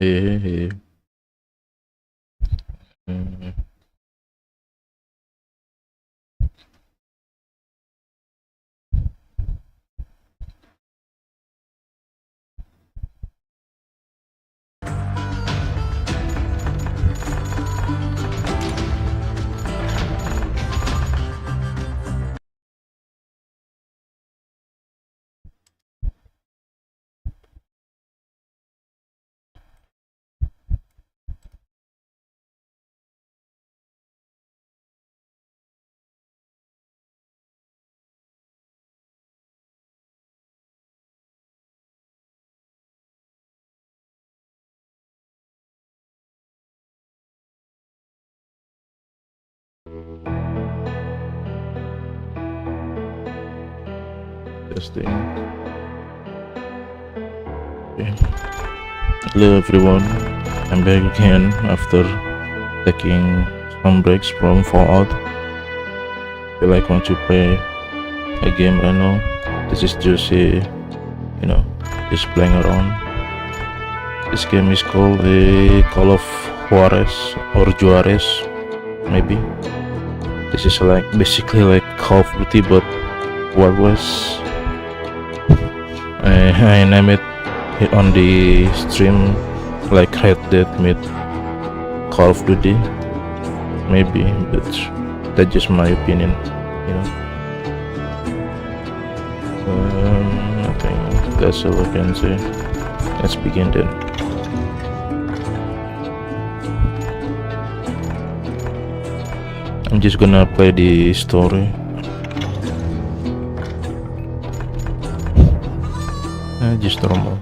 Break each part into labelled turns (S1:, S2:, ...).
S1: Hey. Mm, Testing. Okay. Hello everyone, I'm back again after taking some breaks from Fallout. Feel like want to play a game right now. This is just just playing around. This game is called the Call of Juarez or Juarez, maybe. This is like basically like Call of Duty but Wild West. I name it on the stream like Red Dead meet Call of Duty, maybe, but that's just my opinion, you know. I think that's all I can say. Let's begin then. I'm just gonna play the story. Just normal.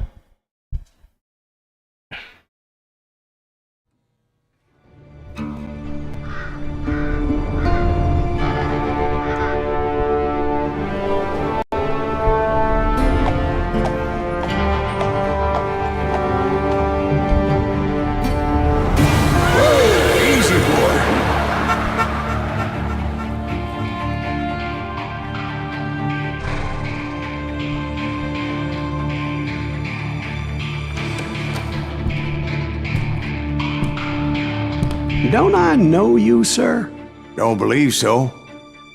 S2: Don't I know you, sir?
S3: Don't believe so.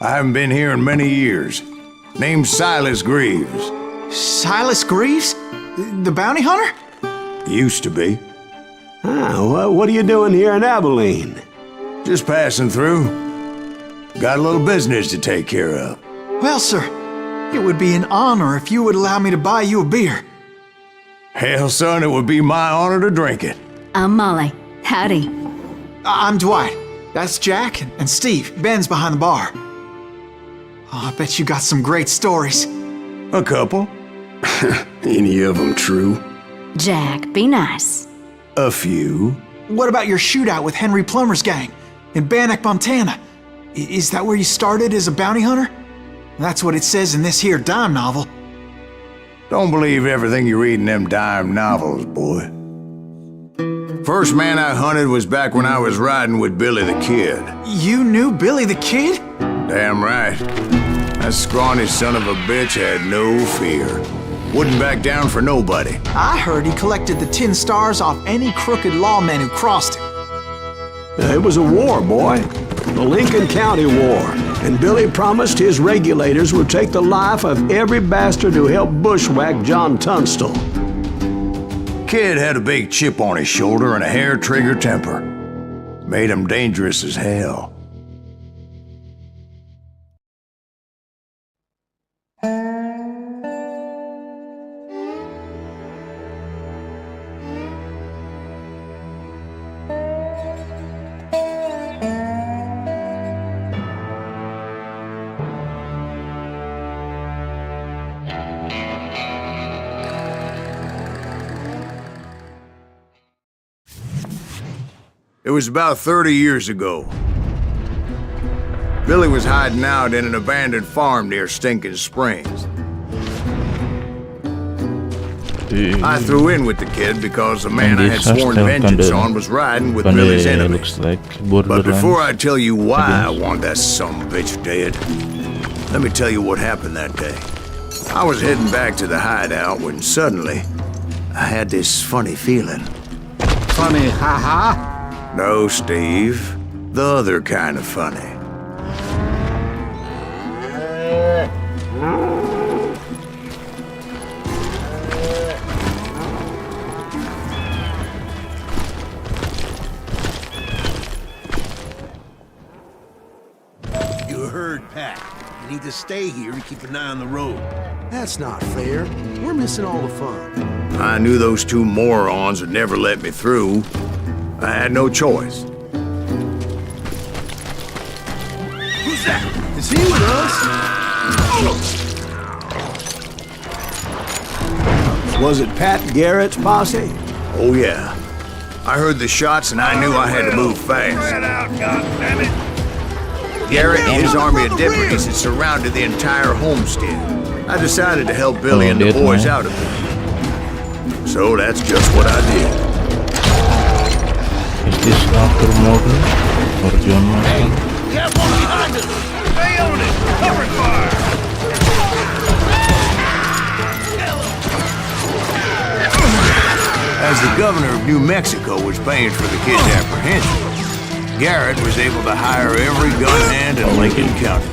S3: I haven't been here in many years. Name's Silas Greaves.
S4: Silas Greaves? The bounty hunter?
S3: Used to be.
S2: What are you doing here in Abilene?
S3: Just passing through. Got a little business to take care of.
S4: Well, sir, it would be an honor if you would allow me to buy you a beer.
S3: Hell, son, it would be my honor to drink it.
S5: I'm Molly. Howdy.
S4: I'm Dwight. That's Jack and Steve. Ben's behind the bar. Oh, I bet you got some great stories.
S3: A couple.
S2: Any of them true?
S5: Jack, be nice.
S3: A few.
S4: What about your shootout with Henry Plummer's gang in Bannock, Montana? Is that where you started as a bounty hunter? That's what it says in this here dime novel.
S3: Don't believe everything you read in them dime novels, boy. First man I hunted was back when I was riding with Billy the Kid.
S4: You knew Billy the Kid?
S3: Damn right. That scrawny son of a bitch had no fear. Wouldn't back down for nobody.
S4: I heard he collected the 10 stars off any crooked lawmen who crossed him.
S2: It was a war, boy. The Lincoln County War. And Billy promised his regulators would take the life of every bastard who helped bushwhack John Tunstall.
S3: Kid had a big chip on his shoulder and a hair-trigger temper. Made him dangerous as hell. It was about 30 years ago. Billy was hiding out in an abandoned farm near Stinking Springs. I threw in with the kid because the man I had sworn vengeance on was riding with Billy's enemy. But before I tell you why I want that sumbitch dead, let me tell you what happened that day. I was heading back to the hideout when suddenly I had this funny feeling.
S6: funny, haha?
S3: No, Steve. The other kind of funny.
S7: You heard Pat. You need to stay here and keep an eye on the road.
S8: That's not fair. We're missing all the fun.
S3: I knew those two morons would never let me through. I had no choice.
S7: Who's that?
S8: Is he with us?
S2: Was it Pat Garrett's posse?
S3: Oh, yeah. I heard the shots and I knew I had to move fast.
S7: Spread out, goddammit!
S3: Garrett and his army of deputies had surrounded the entire homestead. I decided to help Billy and the boys out of it. So that's just what I did.
S1: Is this after Morgan or John Marston?
S7: We have one behind us! Stay on it! Cover fire!
S3: As the governor of New Mexico was paying for the kid's apprehension, Garrett was able to hire every gun hand in Lincoln County.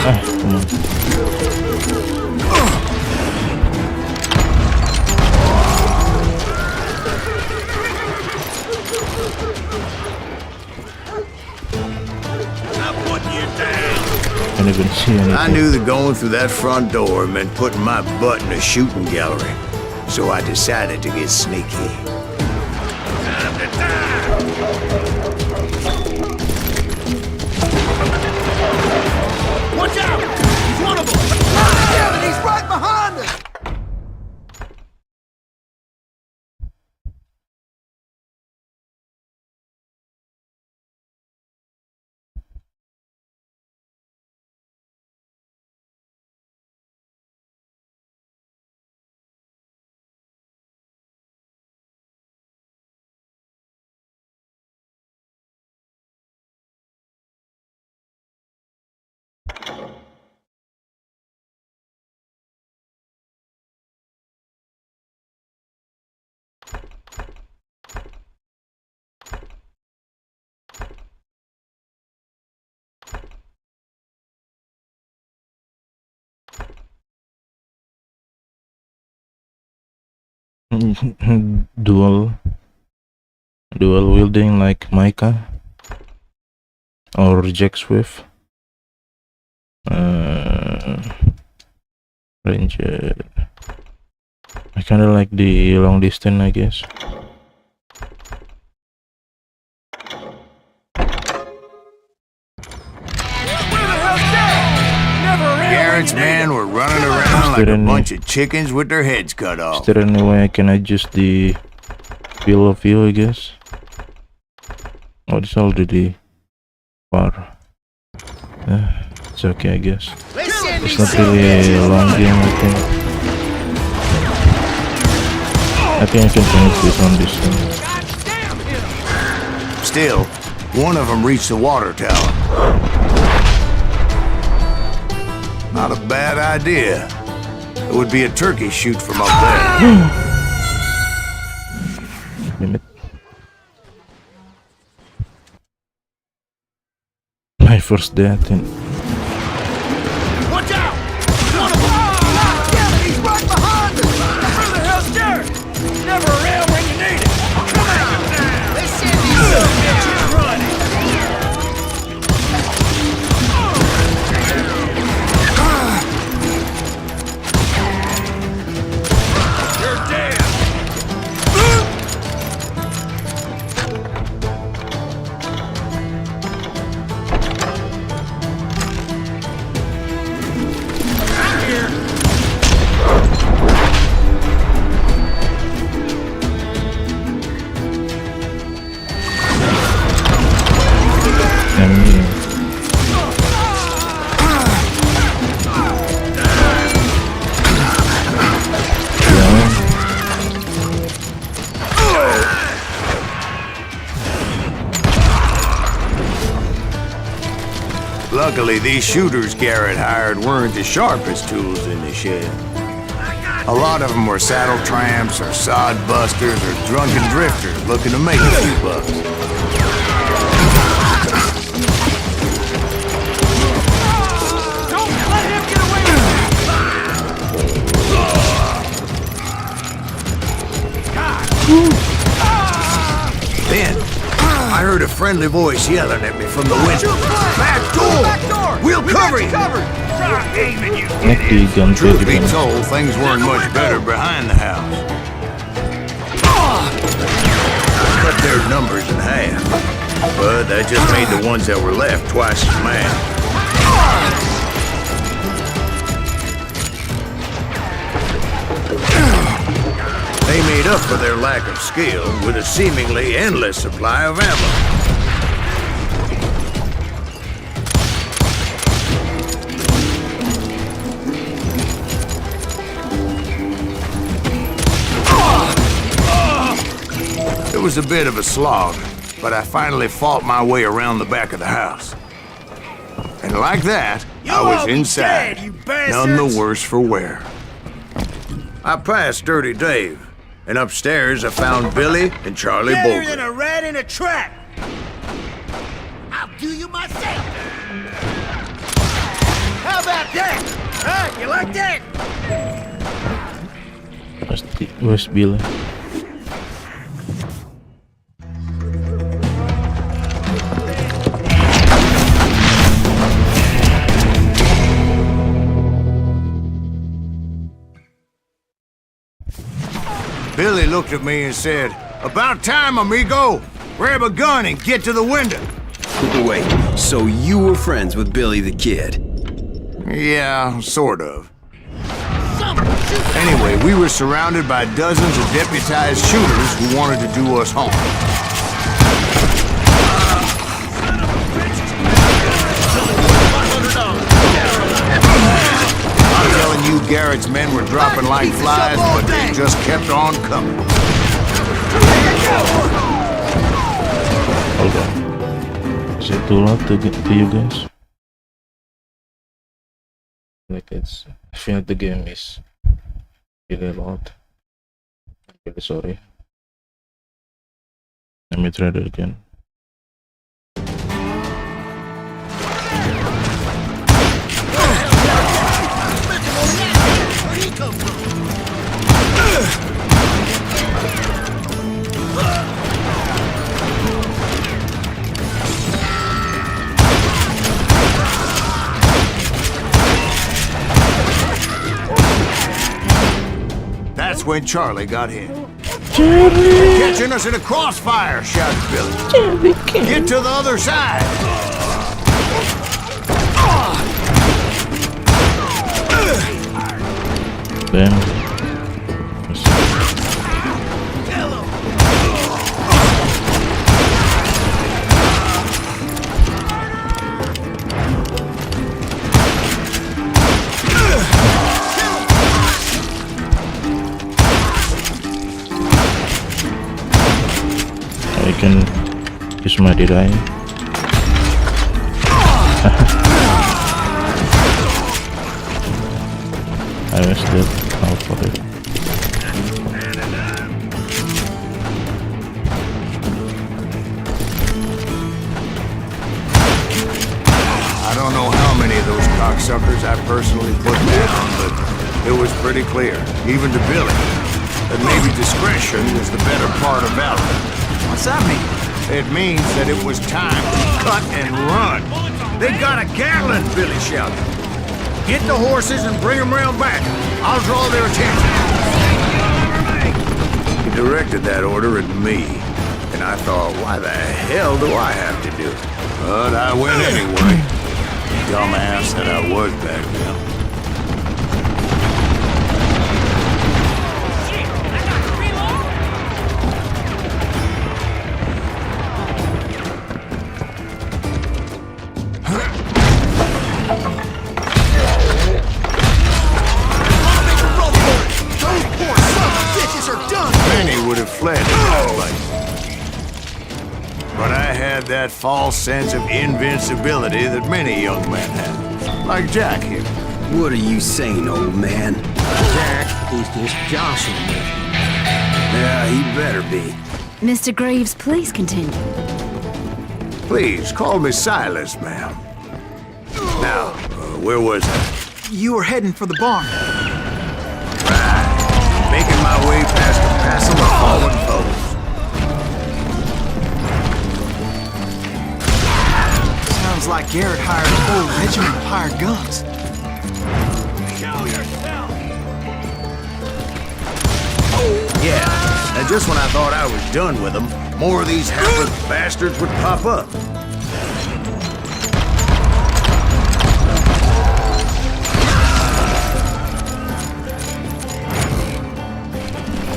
S1: Come on. Can't even see anything.
S3: I knew that going through that front door meant putting my butt in a shooting gallery, so I decided to get sneaky.
S7: Time to die! Watch out! He's one of them!
S8: Damn it, he's right behind us!
S1: dual wielding like Micah or Jack Swift. Ranger. I kinda like the long distance, I guess.
S3: Garrett's men were running around like a bunch of chickens with their heads cut off.
S1: Is there any way I can adjust the field of view, I guess? Oh, it's already far. It's okay, I guess. It's not really a long game, I think. I think I can finish this on this one.
S3: Still, one of them reached the water tower. Not a bad idea. It would be a turkey shoot from up there.
S1: Damn it. My first death in...
S7: Watch out! One of them!
S8: Damn it, he's right behind us!
S7: Where the hell's Garrett? Never around when you need it! Come on now!
S8: They send these son of bitches running!
S7: You're dead!
S3: Luckily, these shooters Garrett hired weren't the sharpest tools in the shed. A lot of them were saddle tramps or sod busters or drunken drifters looking to make a few bucks.
S7: Don't let him get away with
S3: Then, I heard a friendly voice yelling at me from the window. Back door! We'll cover you! Truth be told, things weren't much better behind the house. Cut their numbers in half. But that just made the ones that were left twice as mad. They made up for their lack of skill with a seemingly endless supply of ammo. It was a bit of a slog, but I finally fought my way around the back of the house. And like that, I was inside, none the worse for wear. I passed Dirty Dave, and upstairs I found Billy and Charlie
S7: Better than
S3: Bolger.
S7: a rat in a trap. I'll do you myself. How about that? Huh? You like that?
S1: Where's Billy?
S3: Billy looked at me and said, "About time, amigo. Grab a gun and get to the window."
S6: Wait, so you were friends with Billy the Kid?
S3: Yeah, sort of. Anyway, we were surrounded by dozens of deputized shooters who wanted to do us harm. I'm telling you, Garrett's men were dropping like flies, but they just kept on coming.
S1: Hold on. Is it too loud to you guys? Like it's, I feel like the game is really loud. I'm really sorry. Let me try that again.
S3: That's when Charlie got hit. Charlie! Catching us in a crossfire, shouted Billy. Charlie, get to the other side!
S1: Then I can use my deny. I was dead out for it.
S3: I don't know how many of those cocksuckers I personally put down, but it was pretty clear, even to Billy, that maybe discretion is the better part of valor.
S4: What's that mean?
S3: It means that it was time to cut and run. They got a Gatling, Billy shouted. Get the horses and bring them round back. I'll draw their attention. He directed that order at me, and I thought, why the hell do I have to do it? But I went anyway. Dumbass that I was back then. Many would have fled in that place. But I had had that false sense of invincibility that many young men have. Like Jack here.
S6: What are you saying, old man?
S8: Jack is just jostling me.
S6: Yeah, he better be.
S5: Mr. Greaves, please continue.
S3: Please, call me Silas, ma'am. Now, where was I?
S4: You were heading for the barn.
S3: Right. Making my way past the passel of fallen foes.
S4: Sounds like Garrett hired a whole regiment of hired guns.
S7: Show yourself!
S3: Yeah, and just when I thought I was done with them, more of these hapless bastards would pop up.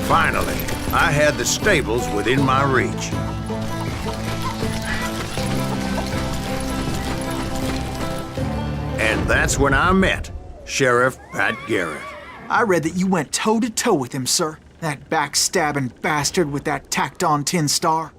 S3: Finally, I had the stables within my reach. And that's when I met Sheriff Pat Garrett.
S4: I read that you went toe-to-toe with him, sir. That backstabbing bastard with that tacked-on tin star.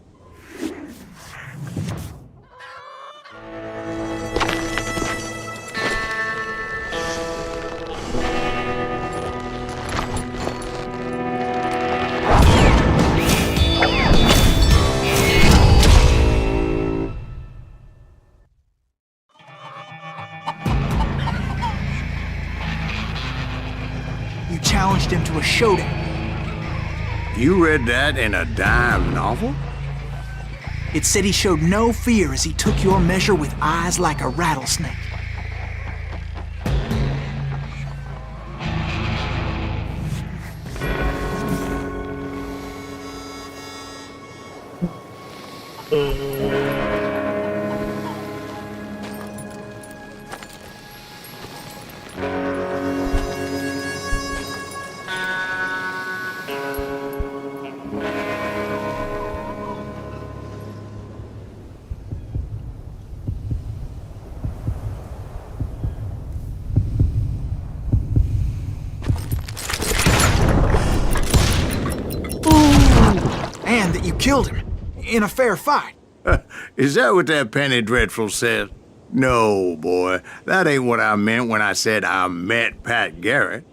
S4: You challenged him to a showdown.
S3: You read that in a dime novel?
S4: It said he showed no fear as he took your measure with eyes like a rattlesnake. And that you killed him in a fair fight.
S3: Is that what that Penny Dreadful said? No, boy. That ain't what I meant when I said I met Pat Garrett.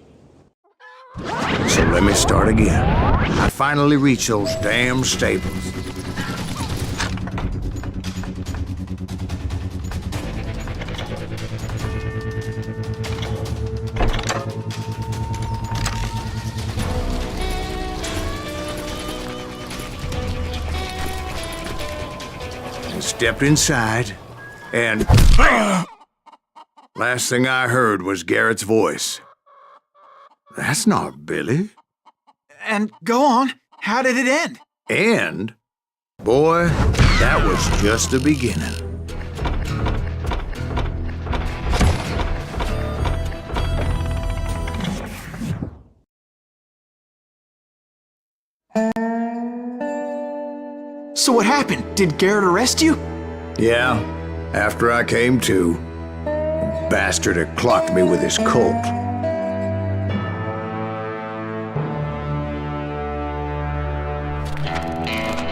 S3: So let me start again. I finally reached those damn stables. Stepped inside, and last thing I heard was Garrett's voice. That's not Billy.
S4: And go on, how did it end?
S3: And, boy, that was just the beginning.
S4: So what happened? Did Garrett arrest you?
S3: Yeah, after I came to, the bastard had clocked me with his Colt.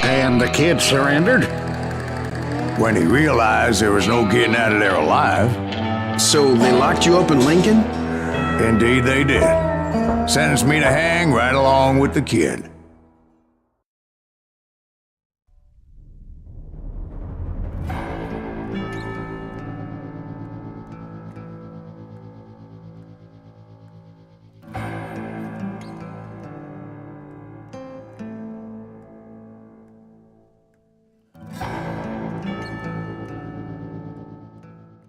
S9: And the kid surrendered?
S3: When he realized there was no getting out of there alive.
S6: So they locked you up in Lincoln?
S3: Indeed they did. Sentenced me to hang right along with the kid.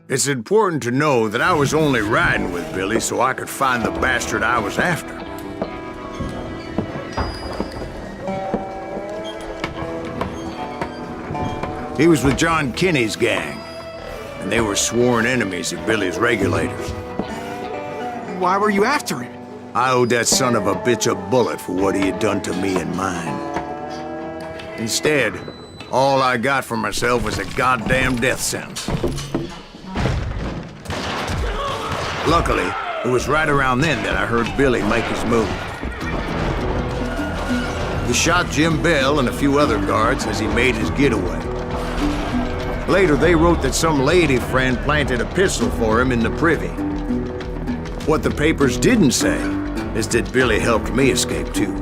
S3: It's important to know that I was only riding with Billy so I could find the bastard I was after. He was with John Kinney's gang, and they were sworn enemies of Billy's regulators.
S4: Why were you after him?
S3: I owed that son of a bitch a bullet for what he had done to me and mine. Instead, all I got for myself was a goddamn death sentence. Luckily, it was right around then that I heard Billy make his move. He shot Jim Bell and a few other guards as he made his getaway. Later, they wrote that some lady friend planted a pistol for him in the privy. What the papers didn't say is that Billy helped me escape too.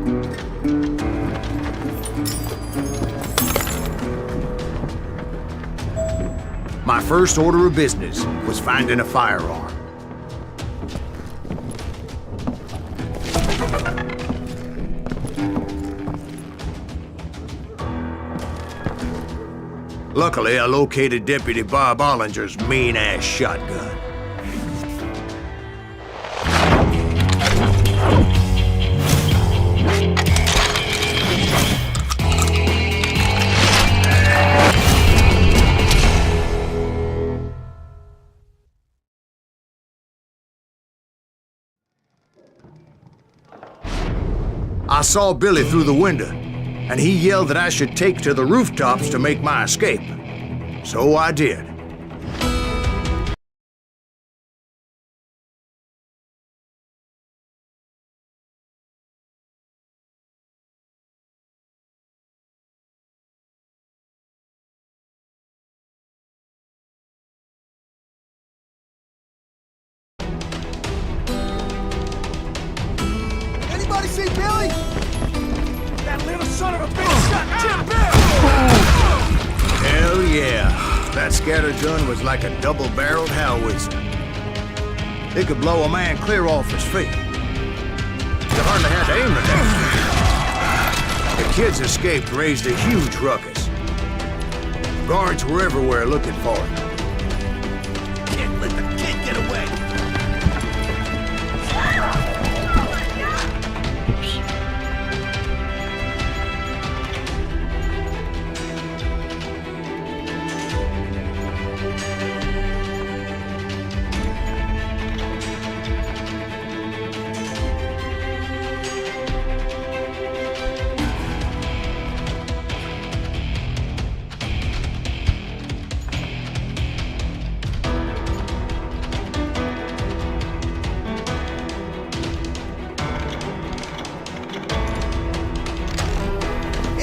S3: My first order of business was finding a firearm. Luckily, I located Deputy Bob Ollinger's mean-ass shotgun. I saw Billy through the window, and he yelled that I should take to the rooftops to make my escape. So I did.
S7: Anybody see Billy? That little son of a bitch shot Jim Bill!
S3: Hell yeah. That scattergun was like a double-barreled howitzer. It could blow a man clear off his feet. You hardly had to aim at that. The kids escaped raised a huge ruckus. Guards were everywhere looking for him.
S7: Can't let the kid get away!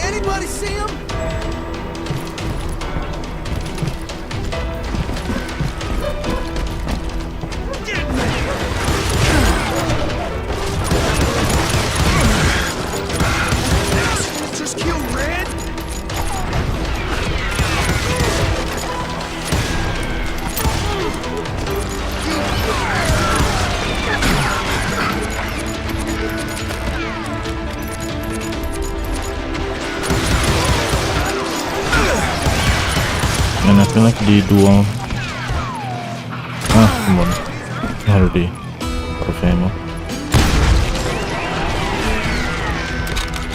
S7: Anybody see him? Just kill Red?
S1: Enak-enak di dual. Come on. Already. Perfect ammo.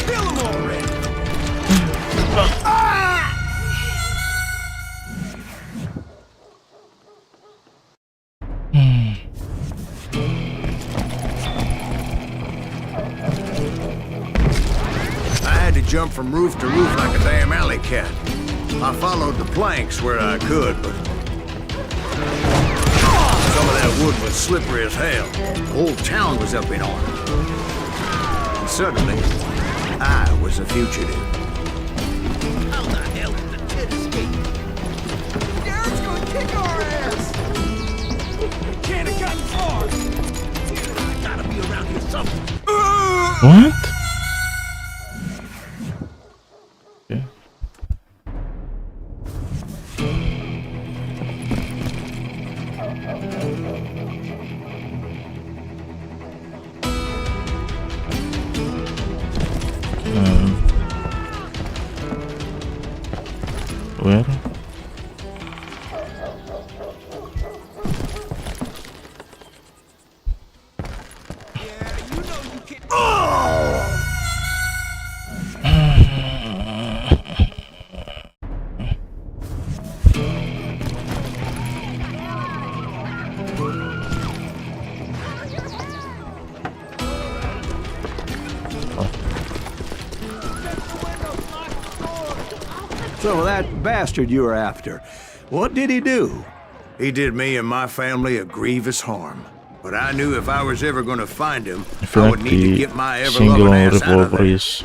S7: Kill him already!
S3: I had to jump from roof to roof like a damn alley cat. I followed the planks where I could, but some of that wood was slippery as hell. The whole town was up in arms. And suddenly, I was a fugitive.
S7: How the hell did the kid escape? Garrett's gonna kick our ass! Can't have gotten far! I gotta be around here somewhere.
S1: What? Okay. Where?
S2: So that bastard you were after, what did he do?
S3: He did me and my family a grievous harm. But I knew if I was ever going to find him,
S1: I feel
S3: I
S1: like
S3: would need to
S1: the
S3: get my
S1: single
S3: ever-loving ass out of
S1: revolver
S3: there.
S1: is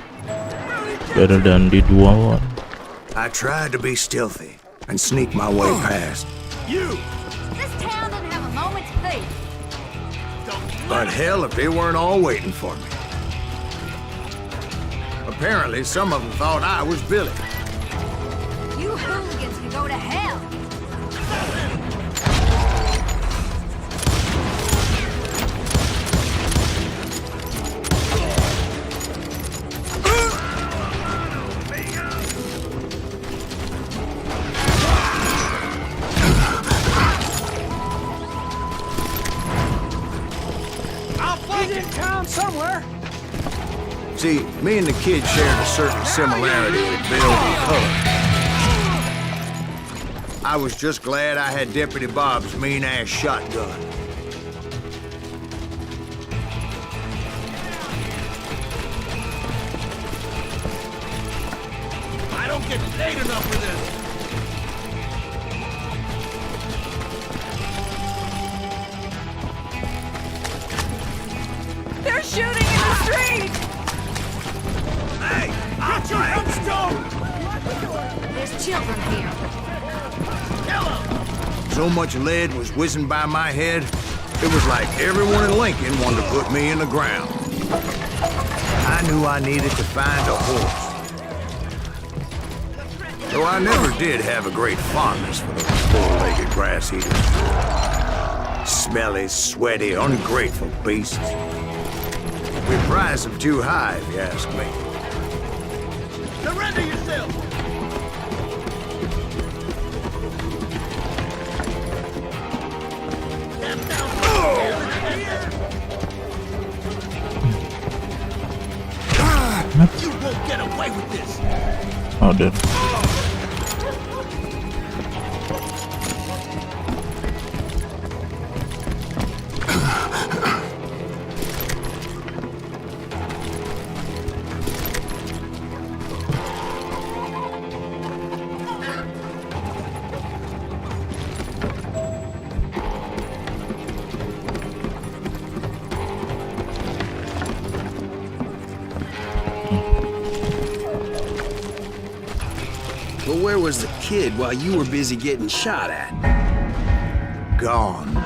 S1: better than the dual one.
S3: I tried to be stealthy, and sneak my way past.
S7: You!
S5: This town doesn't have a moment's peace.
S3: But hell, if they weren't all waiting for me. Apparently, some of them thought I was Billy.
S5: You hooligans can go to hell.
S7: He's in town somewhere.
S3: See, me and the kid shared a certain similarity with build and color. I was just glad I had Deputy Bob's mean-ass shotgun.
S7: I don't get paid enough for this.
S5: They're shooting in the street!
S7: Hey! Get your headstone!
S5: There's children here.
S3: So much lead was whizzing by my head, it was like everyone in Lincoln wanted to put me in the ground. I knew I needed to find a horse. Though I never did have a great fondness for those four-legged grass eaters. Smelly, sweaty, ungrateful beasts. We prize them too high, if you ask me.
S7: Surrender yourself! You won't get away with this!
S1: Oh, dude.
S6: But where was the kid while you were busy getting shot at?
S3: Gone.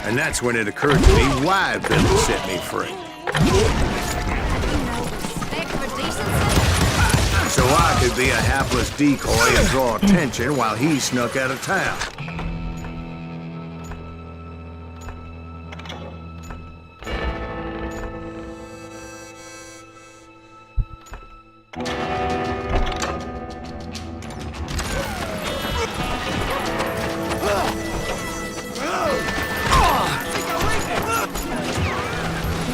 S3: And that's when it occurred to me why Billy set me free.
S5: Respect for decency?
S3: So I could be a hapless decoy and draw attention while he snuck out of town.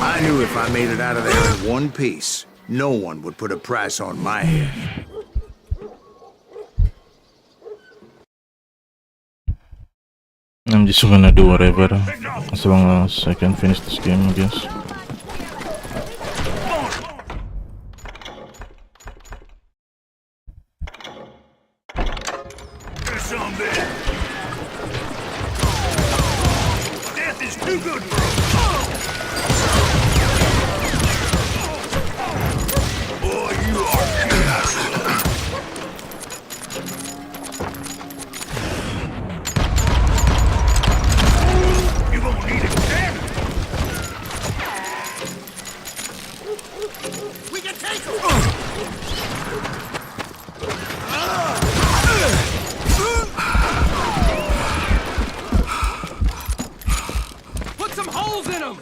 S3: I knew if I made it out of there in one piece, no one would put a price on my head.
S1: I'm just gonna do whatever as long as I can finish this game, I guess.
S7: Death is too good for him! Boy, you are chaos! You gonna need it, damn it! We can take him! Put some holes in him!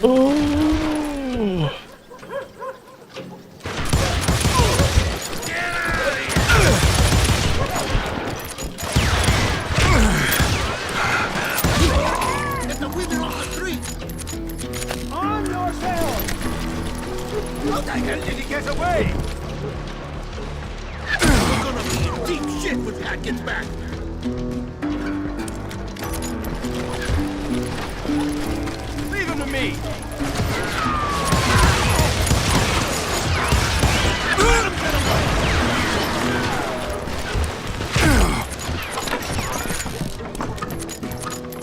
S1: Oh.
S7: Get the women off the street! Arm yourself! How the hell did he get away? We're gonna be in deep shit when Pat gets back! Leave him to me!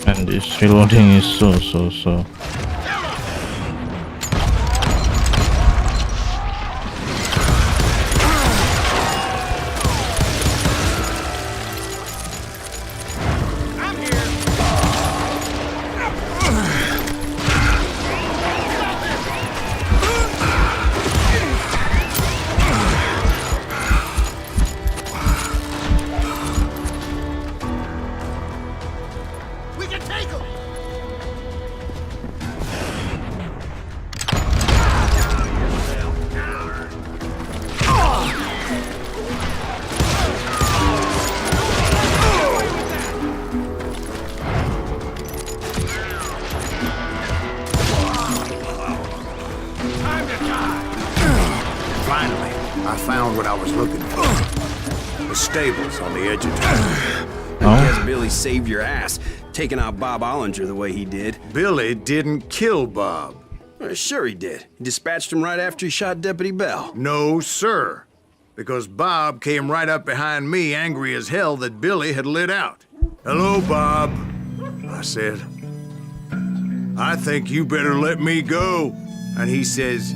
S1: And this. reloading is so.
S7: We can take him!
S3: Finally, I found what I was looking for. The stables on the edge of town.
S6: I guess Billy saved your ass, taking out Bob Ollinger the way he did.
S3: Billy didn't kill Bob.
S6: Sure he did. He dispatched him right after he shot Deputy Bell.
S3: No, sir. Because Bob came right up behind me, angry as hell that Billy had lit out. Hello, Bob, I said. I think you better let me go. And he says,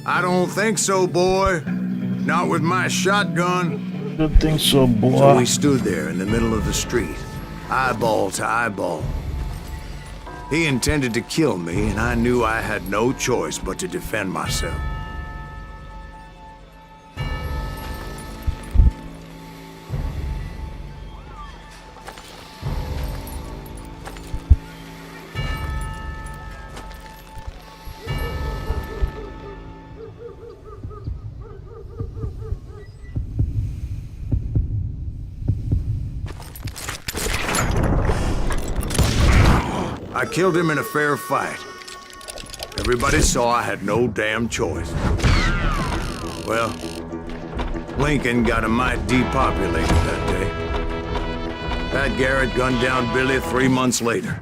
S3: I don't think so, boy. Not with my shotgun.
S1: Don't think so, boy.
S3: So we stood there in the middle of the street, eyeball to eyeball. He intended to kill me, and I knew I had no choice but to defend myself. I killed him in a fair fight. Everybody saw I had no damn choice. Well, Lincoln got a mite depopulated that day. Pat Garrett gunned down Billy 3 months later.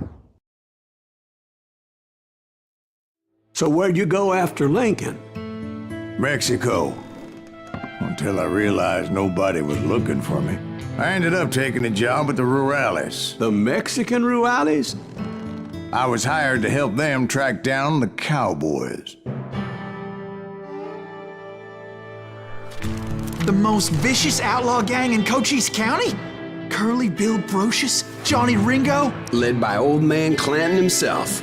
S2: So where'd you go after Lincoln?
S3: Mexico. Until I realized nobody was looking for me. I ended up taking a job at the Rurales.
S2: The Mexican Rurales?
S3: I was hired to help them track down the cowboys.
S4: The most vicious outlaw gang in Cochise County? Curly Bill Brocious? Johnny Ringo?
S6: Led by old man Clanton himself.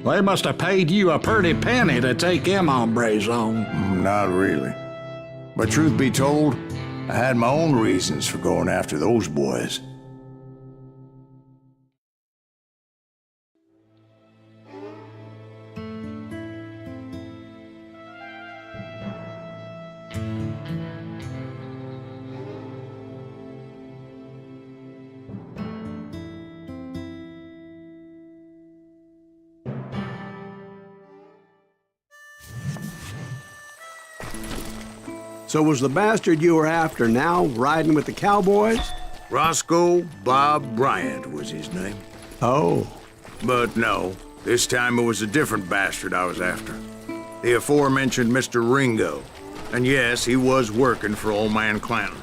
S9: They must have paid you a pretty penny to take them hombres on.
S3: Not really. But truth be told, I had my own reasons for going after those boys.
S2: So was the bastard you were after now riding with the cowboys?
S3: Roscoe Bob Bryant was his name.
S2: Oh.
S3: But no, this time it was a different bastard I was after. The aforementioned Mr. Ringo. And yes, he was working for old man Clanton.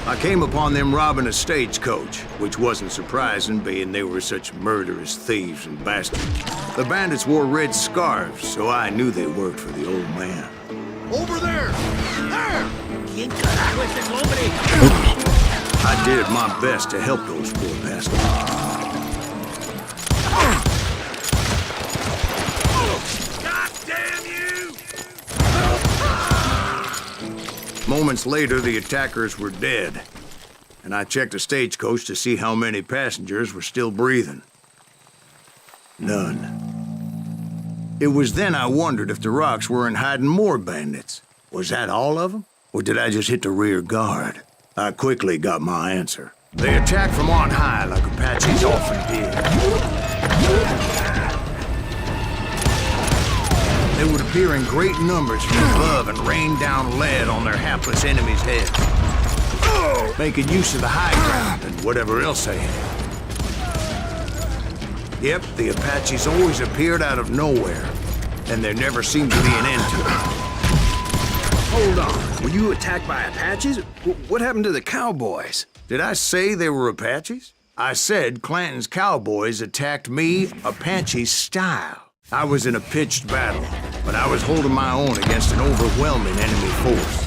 S3: I came upon them robbing a stagecoach, which wasn't surprising, being they were such murderous thieves and bastards. The bandits wore red scarves, so I knew they worked for the old man.
S7: Over there! There!
S3: I did my best to help those poor bastards.
S7: God damn you!
S3: Moments later, the attackers were dead, and I checked the stagecoach to see how many passengers were still breathing. None. It was then I wondered if the rocks weren't hiding more bandits. Was that all of them? Or did I just hit the rear guard? I quickly got my answer. They attacked from on high like Apaches often did. They would appear in great numbers from above and rain down lead on their hapless enemies' heads, making use of the high ground and whatever else they had. Yep, the Apaches always appeared out of nowhere, and there never seemed to be an end to it.
S6: Hold on. Were you attacked by Apaches? What happened to the cowboys?
S3: Did I say they were Apaches? I said Clanton's cowboys attacked me Apache style. I was in a pitched battle, but I was holding my own against an overwhelming enemy force.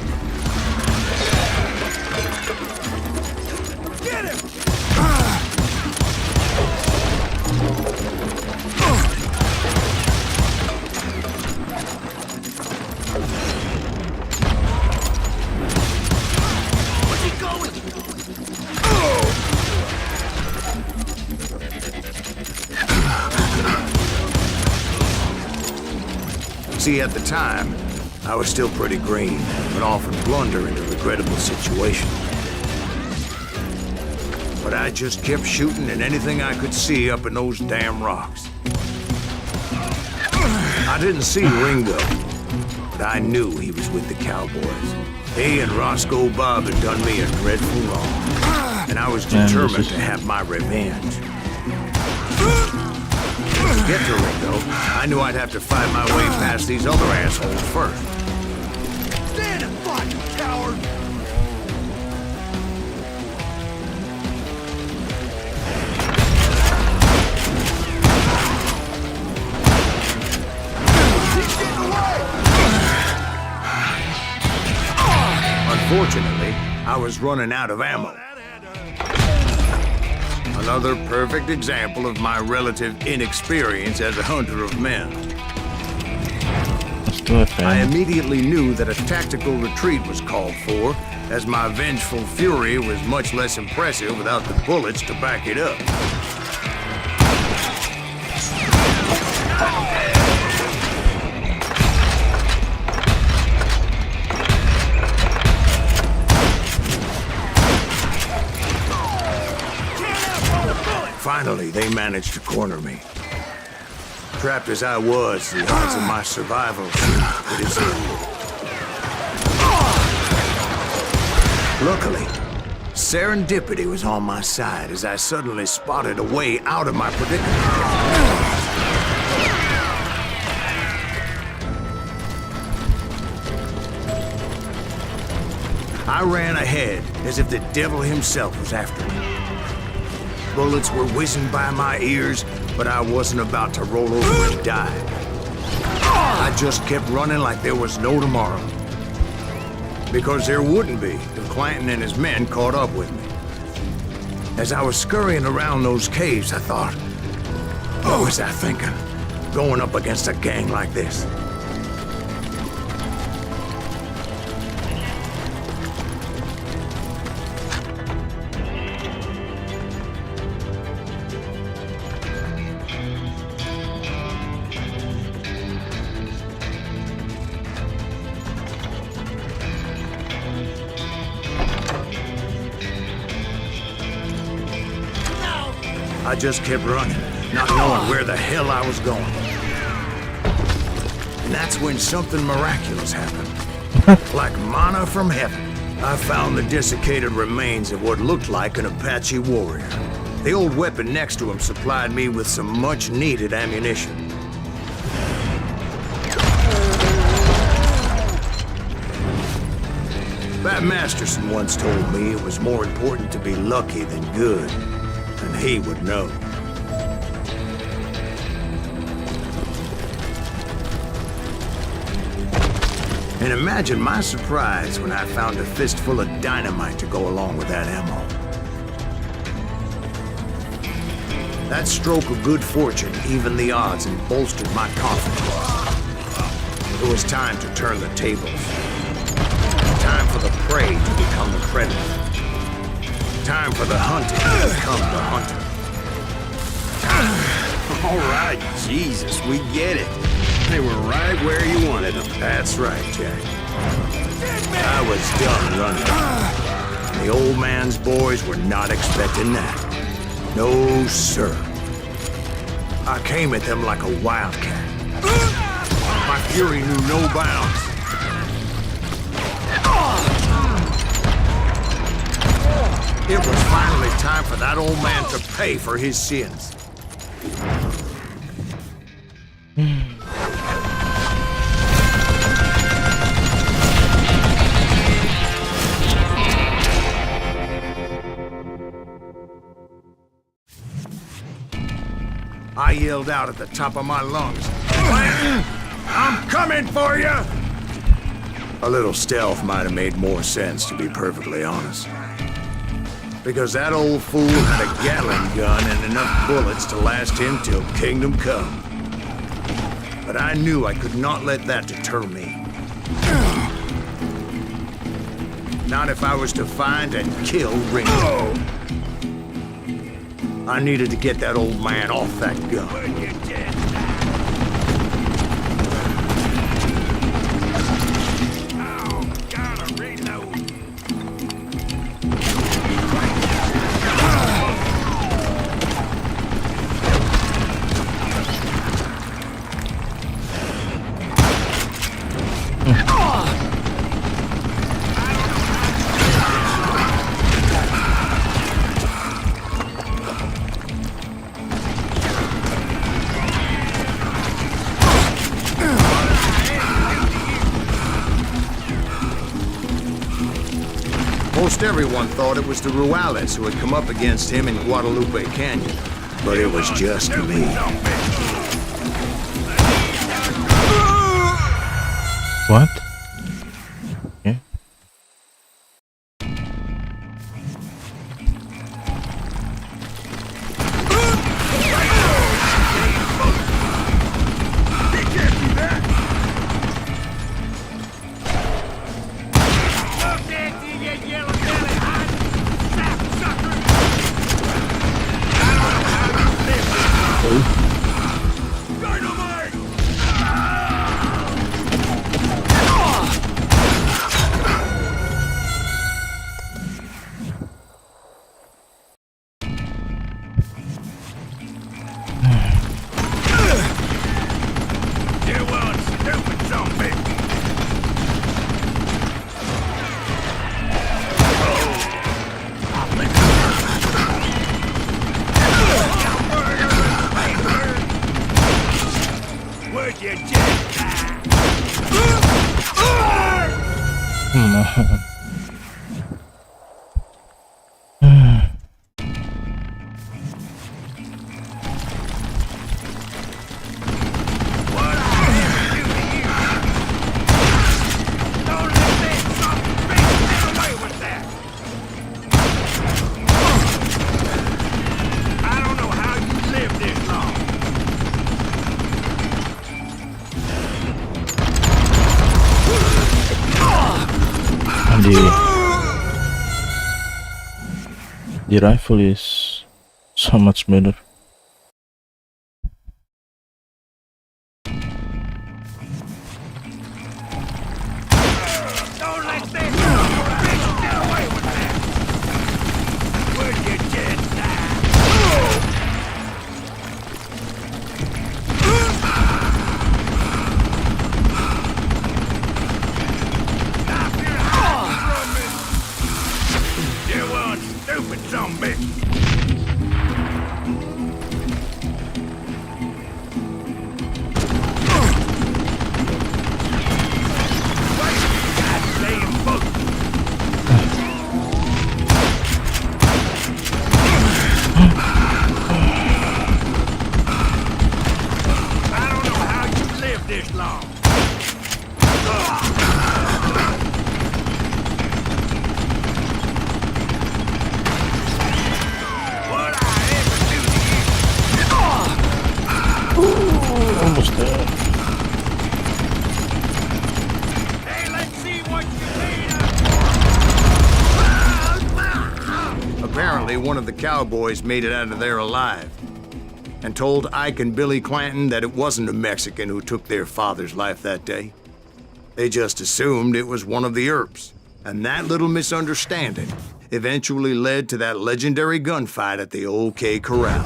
S7: Get him! Where's he going?
S3: See, at the time, I was still pretty green, but often blunder into regrettable situations. But I just kept shooting at anything I could see up in those damn rocks. I didn't see Ringo, but I knew he was with the cowboys. He and Roscoe Bob had done me a dreadful wrong, and I was determined to have my revenge. To get to Ringo, I knew I'd have to fight my way past these other assholes first.
S7: Stand and fight, you coward! He's getting away!
S3: Unfortunately, I was running out of ammo. Another perfect example of my relative inexperience as a hunter of men. I immediately knew that a tactical retreat was called for, as my vengeful fury was much less impressive without the bullets to back it up. Finally, they managed to corner me. Trapped as I was, the odds of my survival seemed pretty slim. Luckily, serendipity was on my side as I suddenly spotted a way out of my predicament. I ran ahead as if the devil himself was after me. Bullets were whizzing by my ears, but I wasn't about to roll over and die. I just kept running like there was no tomorrow. Because there wouldn't be if Clanton and his men caught up with me. As I was scurrying around those caves, I thought, what was I thinking? Going up against a gang like this? I just kept running, not knowing where the hell I was going. And that's when something miraculous happened. Like manna from heaven, I found the desiccated remains of what looked like an Apache warrior. The old weapon next to him supplied me with some much-needed ammunition. Bat Masterson once told me it was more important to be lucky than good. And he would know. And imagine my surprise when I found a fistful of dynamite to go along with that ammo. That stroke of good fortune evened the odds and bolstered my confidence. It was time to turn the tables. Time for the prey to become the predator. Time for the hunted to become the hunter.
S6: All right, Jesus, we get it. They were right where you wanted them.
S3: That's right, Jack. I was done running. The old man's boys were not expecting that. No, sir. I came at them like a wildcat. My fury knew no bounds. It was finally time for that old man to pay for his sins. I yelled out at the top of my lungs, "Clanton, I'm coming for you!" A little stealth might have made more sense, to be perfectly honest. Because that old fool had a Gatling gun and enough bullets to last him till kingdom come. But I knew I could not let that deter me. Not if I was to find and kill Ringo. I needed to get that old man off that gun. Most everyone thought it was the Ruales who had come up against him in Guadalupe Canyon, but it was just me.
S1: What? Okay. The rifle is so much better.
S3: Apparently, one of the cowboys made it out of there alive and told Ike and Billy Clanton that it wasn't a Mexican who took their father's life that day. They just assumed it was one of the Earps, and that little misunderstanding eventually led to that legendary gunfight at the OK Corral.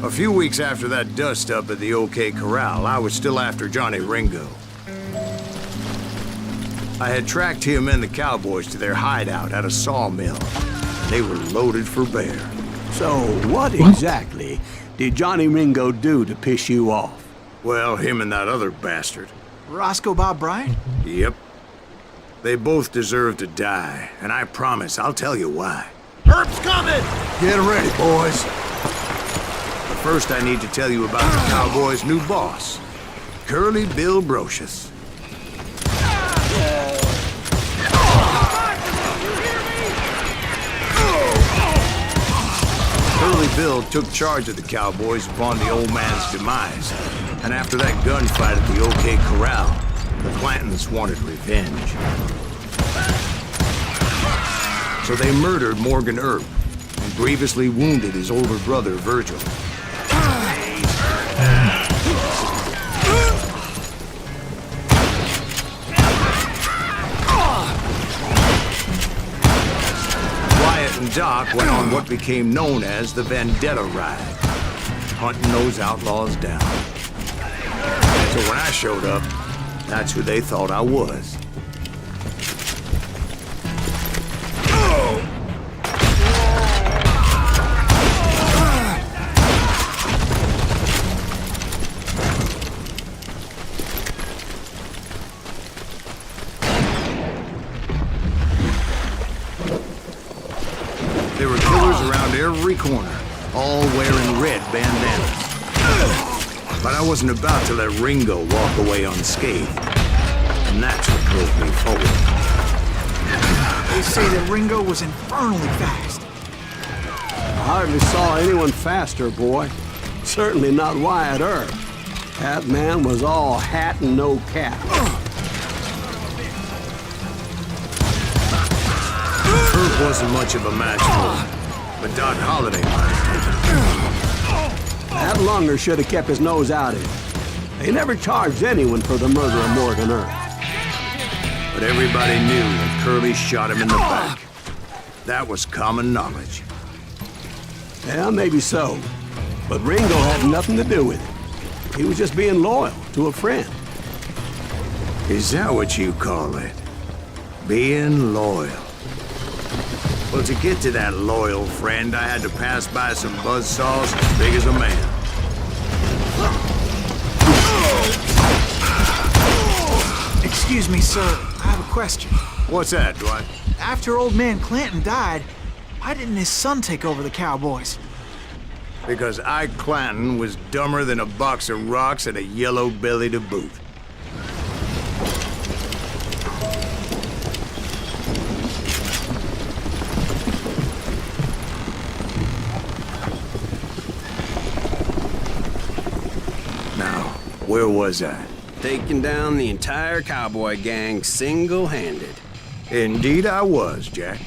S3: A A few weeks after that dust-up at the OK Corral, I was still after Johnny Ringo. I had tracked him and the cowboys to their hideout at a sawmill. They were loaded for bear.
S2: So, what exactly did Johnny Ringo do to piss you off?
S3: Well, him and that other bastard.
S4: Roscoe Bob Bryant?
S3: Yep. They both deserve to die, and I promise I'll tell you why.
S7: Herb's coming!
S3: Get ready, boys. But first I need to tell you about the cowboys' new boss, Curly Bill Brocious. Curly Bill took charge of the cowboys upon the old man's demise, and after that gunfight at the OK Corral, the Clantons wanted revenge. So they murdered Morgan Earp and grievously wounded his older brother, Virgil. Wyatt and Doc went on what became known as the Vendetta Ride, hunting those outlaws down. So when I showed up, that's who they thought I was. There were killers around every corner, all wearing red bandanas. But I wasn't about to let Ringo walk away unscathed. And that's what drove me forward.
S4: They say that Ringo was infernally fast.
S2: I hardly saw anyone faster, boy. Certainly not Wyatt Earp. That man was all hat and no cap.
S3: Earp wasn't much of a match for him, but Doc Holliday might have.
S2: That lunger should have kept his nose out of it. They never charged anyone for the murder of Morgan Earp.
S3: But everybody knew that Curly shot him in the back. That was common knowledge.
S2: Yeah, maybe so. But Ringo had nothing to do with it. He was just being loyal to a friend.
S3: Is that what you call it? Being loyal? Well, to get to that loyal friend, I had to pass by some buzzsaws as big as a man.
S4: Excuse me, sir. I have a question.
S3: What's that, Dwight?
S4: After old man Clanton died, why didn't his son take over the cowboys?
S3: Because Ike Clanton was dumber than a box of rocks and a yellow belly to boot. Now, where was I?
S6: Taking down the entire cowboy gang single-handed.
S3: Indeed I was, Jack.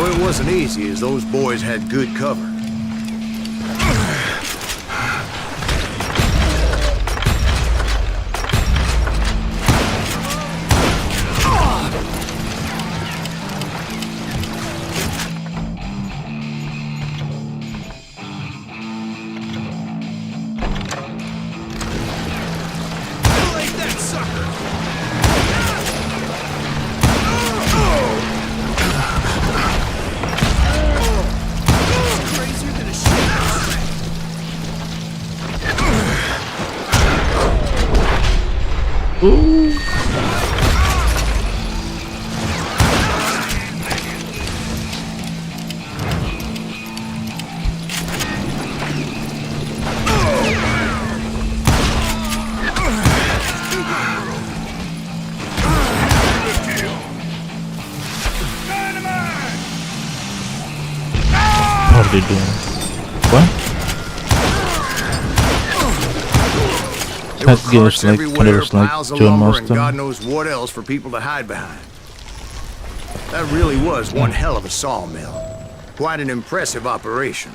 S3: It wasn't easy, as those boys had good cover.
S1: What are they doing? What?
S3: There were
S1: That goes
S3: carts
S1: like
S3: everywhere,
S1: others like
S3: piles of
S1: John
S3: lumber, and
S1: Marston.
S3: God knows what else for people to hide behind. That really was one hell of a sawmill. Quite an impressive operation.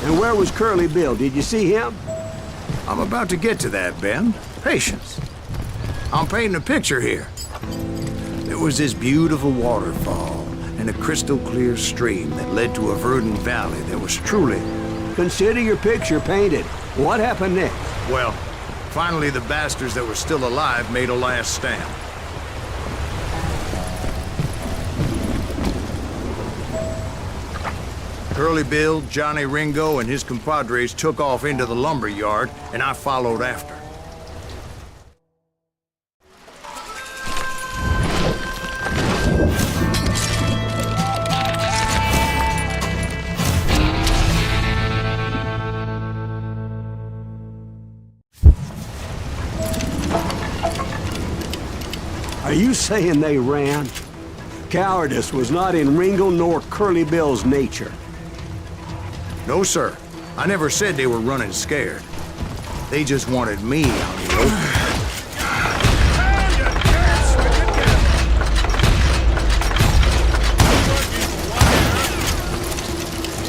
S2: And where was Curly Bill? Did you see him?
S3: I'm about to get to that, Ben. Patience. I'm painting a picture here. There was this beautiful waterfall and a crystal clear stream that led to a verdant valley that was truly...
S2: Consider your picture painted. What happened next?
S3: Well, finally the bastards that were still alive made a last stand. Curly Bill, Johnny Ringo, and his compadres took off into the lumber yard, and I followed after.
S2: Are you saying they ran? Cowardice was not in Ringo nor Curly Bill's nature.
S3: No, sir. I never said they were running scared. They just wanted me out in the open.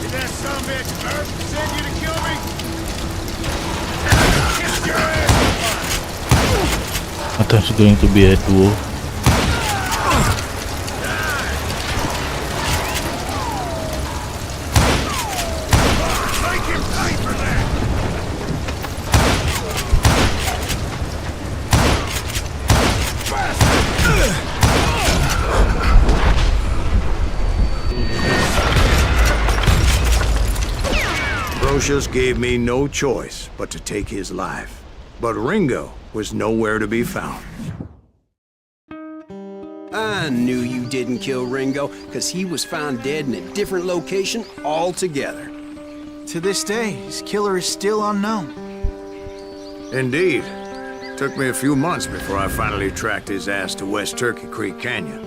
S7: Did that sumbitch Earth send you to kill me? Kiss your ass!
S1: I thought it's going to be a duo.
S7: Make him pay for that!
S3: Brocious gave me no choice but to take his life. But Ringo was nowhere to be found.
S6: I knew you didn't kill Ringo, because he was found dead in a different location altogether.
S4: To this day, his killer is still unknown.
S3: Indeed. Took me a few months before I finally tracked his ass to West Turkey Creek Canyon.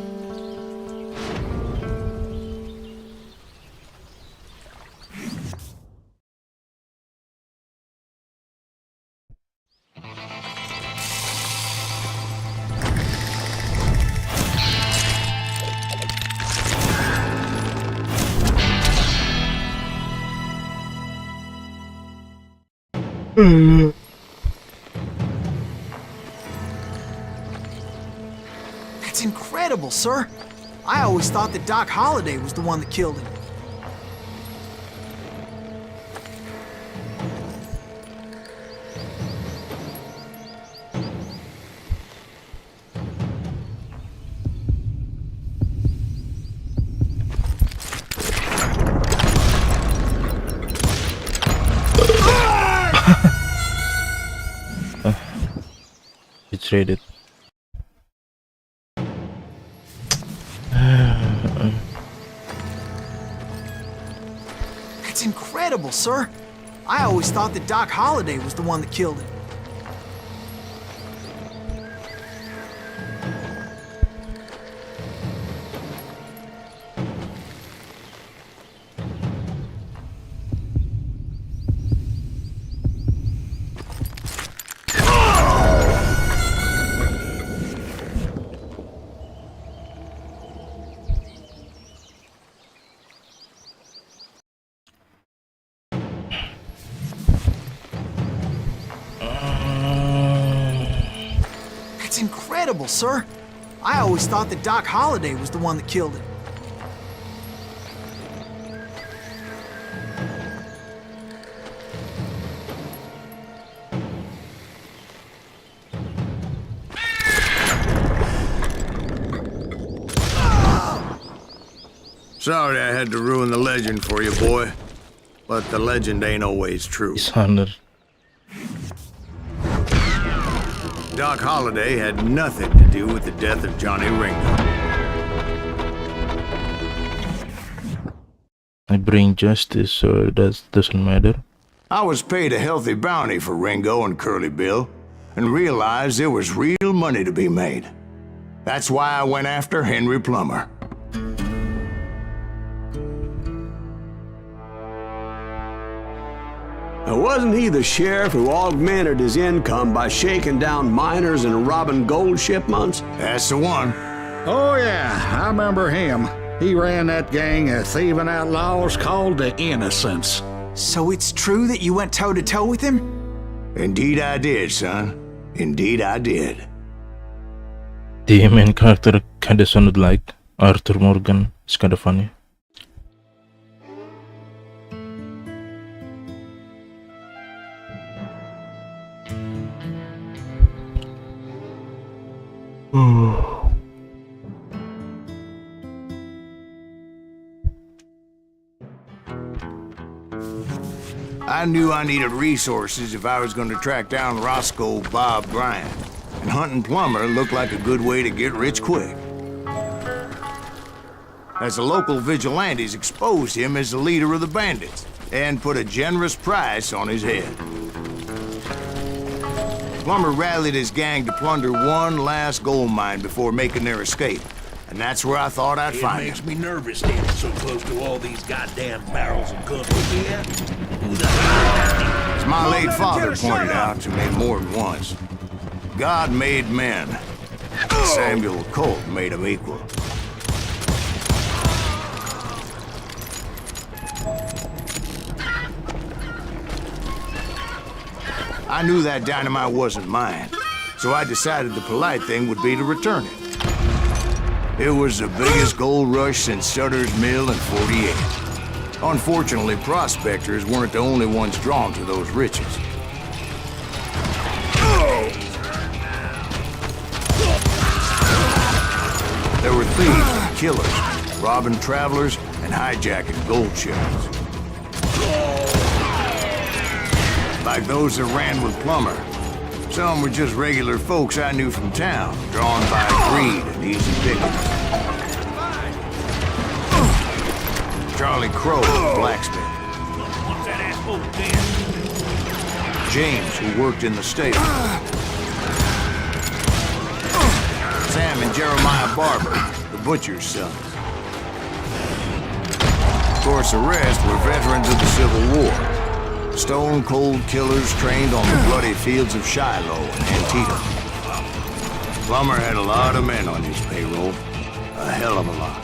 S4: That's incredible, sir. I always thought that Doc Holliday was the one that killed him.
S1: It's rated.
S4: That's incredible, sir. I always thought that Doc Holliday was the one that killed him. That's incredible, sir. I always thought that Doc Holliday was the one that killed him.
S3: Sorry I had to ruin the legend for you, boy. But the legend ain't always true.
S1: Dishonor.
S3: Doc Holliday had nothing to do with the death of Johnny Ringo.
S1: I bring justice, so that doesn't matter.
S3: I was paid a healthy bounty for Ringo and Curly Bill, and realized there was real money to be made. That's why I went after Henry Plummer.
S2: Wasn't he the sheriff who augmented his income by shaking down miners and robbing gold shipments?
S3: That's the one.
S9: Oh, yeah, I remember him. He ran that gang of thieving outlaws called the Innocents.
S4: So it's true that you went toe-to-toe with him?
S3: Indeed I did, son. Indeed I did.
S1: The main character kinda sounded like Arthur Morgan. It's kinda funny.
S3: I knew I needed resources if I was going to track down Roscoe Bob Bryant, and hunting Plummer looked like a good way to get rich quick. As the local vigilantes exposed him as the leader of the bandits, and put a generous price on his head. Plummer rallied his gang to plunder one last gold mine before making their escape, and that's where I thought I'd find him.
S7: It makes me nervous standing so close to all these goddamn barrels of guns. Yeah? Who the hell?
S3: As my late father pointed out to me more than once, God made men. Samuel Colt made them equal. I knew that dynamite wasn't mine, so I decided the polite thing would be to return it. It was the biggest gold rush since Sutter's Mill in '48. Unfortunately, prospectors weren't the only ones drawn to those riches. There were thieves and killers, robbing travelers and hijacking gold shipments. Like those that ran with Plummer. Some were just regular folks I knew from town, drawn by greed and easy pickings. Charlie Crow, the blacksmith.
S7: What's that asshole dead?
S3: James, who worked in the stable. Sam and Jeremiah Barber, the butcher's sons. Of course, the rest were veterans of the Civil War. Stone-cold killers trained on the bloody fields of Shiloh and Antietam. Plummer had a lot of men on his payroll. A hell of a lot.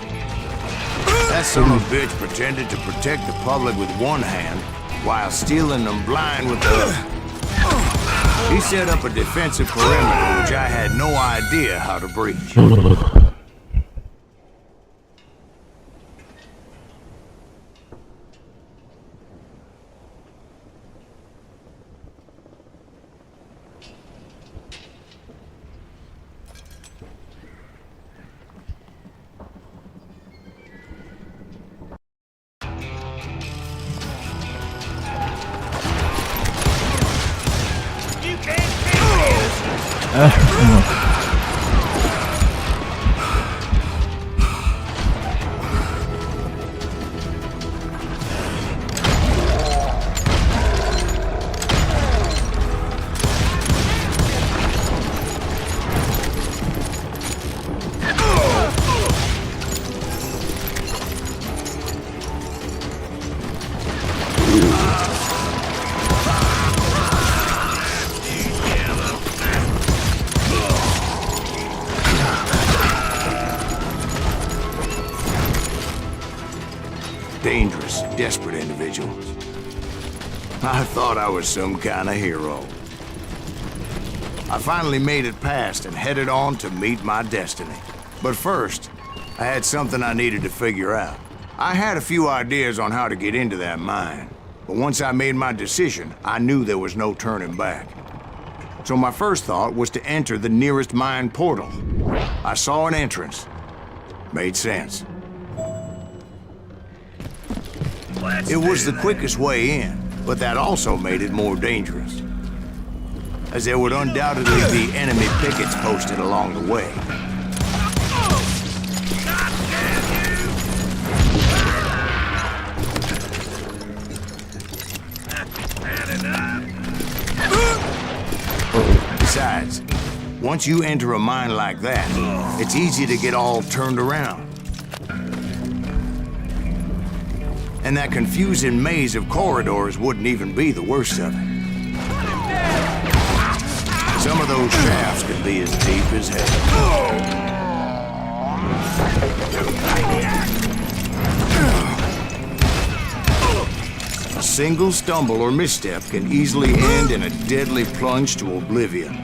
S3: That son of a bitch pretended to protect the public with one hand while stealing them blind with the other. He set up a defensive perimeter which I had no idea how to breach. Dangerous, desperate individuals. I thought I was some kind of hero. I finally made it past and headed on to meet my destiny. But first, I had something I needed to figure out. I had a few ideas on how to get into that mine, but once I made my decision, I knew there was no turning back. So my first thought was to enter the nearest mine portal. I saw an entrance. Made sense. It was the quickest way in, but that also made it more dangerous, as there would undoubtedly be enemy pickets posted along the way. Besides, once you enter a mine like that, it's easy to get all turned around. And that confusing maze of corridors wouldn't even be the worst of it. Some of those shafts could be as deep as hell. A single stumble or misstep can easily end in a deadly plunge to oblivion.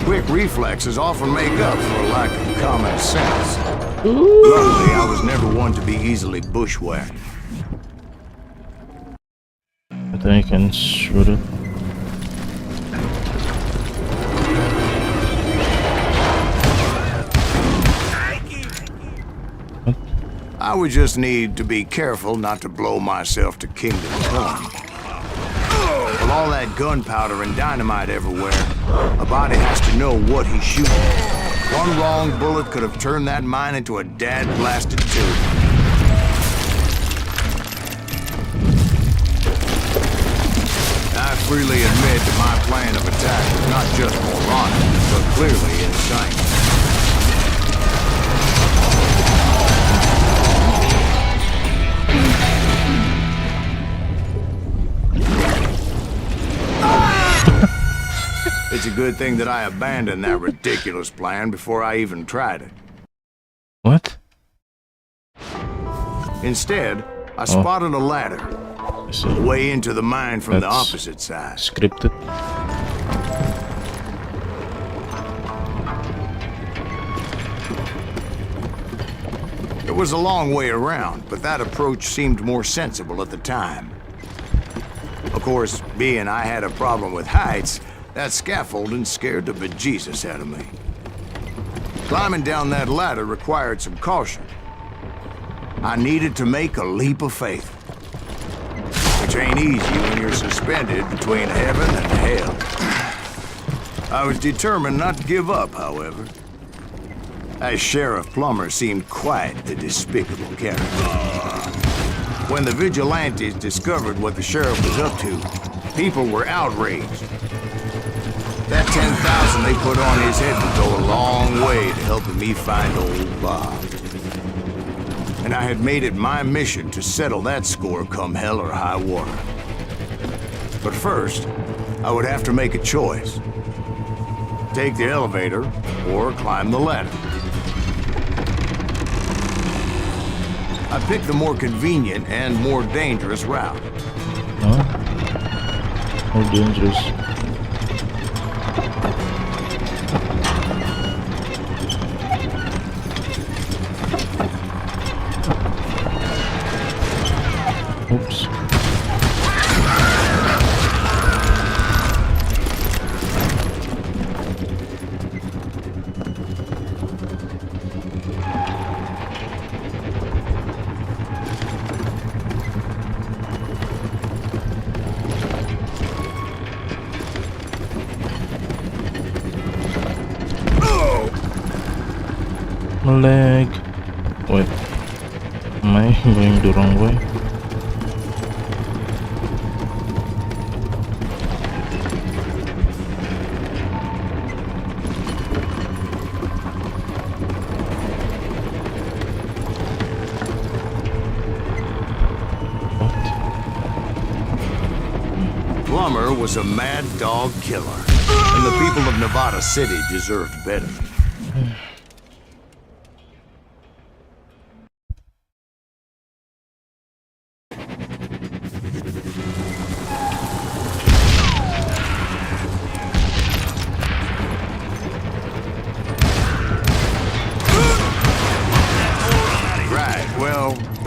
S3: Quick reflexes often make up for a lack of common sense. Luckily, I was never one to be easily bushwhacked.
S1: I think I can shoot it. What?
S3: I would just need to be careful not to blow myself to kingdom come. With all that gunpowder and dynamite everywhere, a body has to know what he's shooting. One wrong bullet could have turned that mine into a dad-blasted tube. I freely admit that my plan of attack was not just moronic, but clearly insane. It's a good thing that I abandoned that ridiculous plan before I even tried it.
S1: What?
S3: Instead, I spotted a ladder way into the mine from the opposite side.
S1: Scripted.
S3: It was a long way around, but that approach seemed more sensible at the time. Of course, being I had a problem with heights, that scaffolding scared the bejesus out of me. Climbing down that ladder required some caution. I needed to make a leap of faith, which ain't easy when you're suspended between heaven and hell. I was determined not to give up, however. As Sheriff Plummer seemed quite the despicable character. When the vigilantes discovered what the sheriff was up to, people were outraged. That 10,000 they put on his head would go a long way to helping me find old Bob. And I had made it my mission to settle that score come hell or high water. But first, I would have to make a choice. Take the elevator or climb the ladder. I picked the more convenient and more dangerous route.
S1: Huh? More dangerous. Oops. My leg. Wait. Am I going the wrong way?
S3: Plummer was a mad dog killer, and the people of Nevada City deserved better.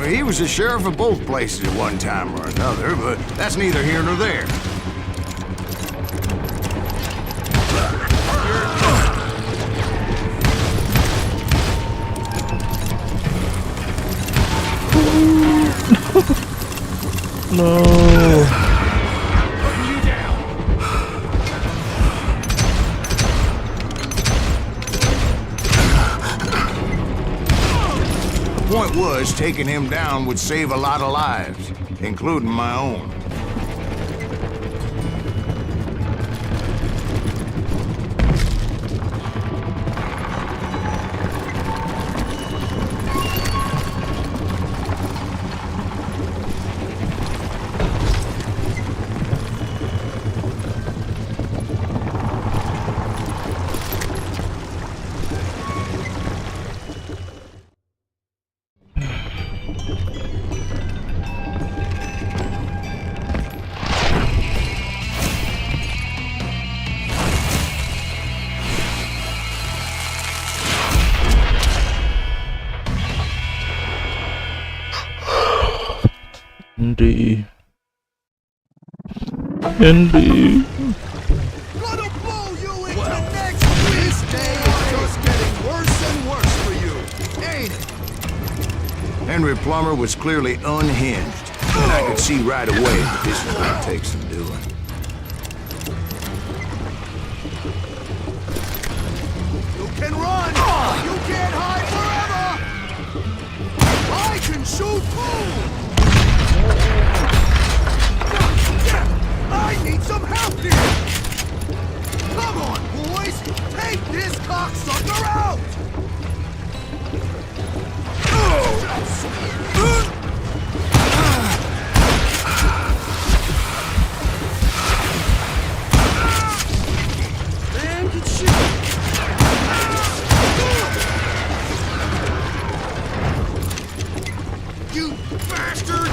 S3: He was the sheriff of both places at one time or another, but that's neither here nor there.
S1: No.
S3: it was, taking him down would save a lot of lives, including my own.
S1: Andy.
S7: Gonna blow you into next week! This day is just getting worse and worse for you, ain't it?
S3: Henry Plummer was clearly unhinged, and I could see right away that this is gonna take some doing.
S7: You can run! You can't hide forever! I can shoot too! I need some help here! Come on, boys! Take this cocksucker out! Man, get shit! You bastard!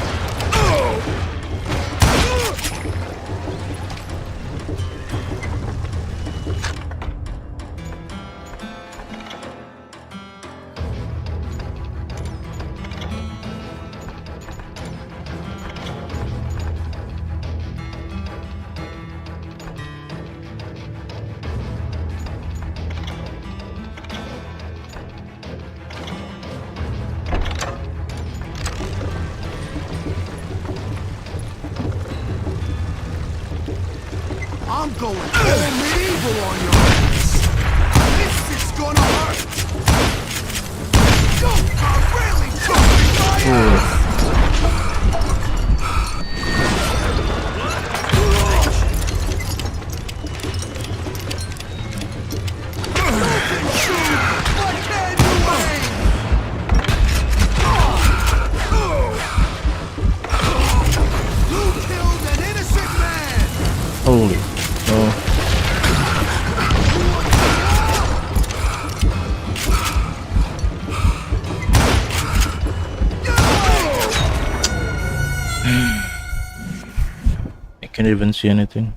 S7: I'm going full medieval on your ass. This is gonna hurt. You are really choking my ass. You can shoot, but can you aim? You killed an innocent man.
S1: Holy. Oh. I can't even see anything.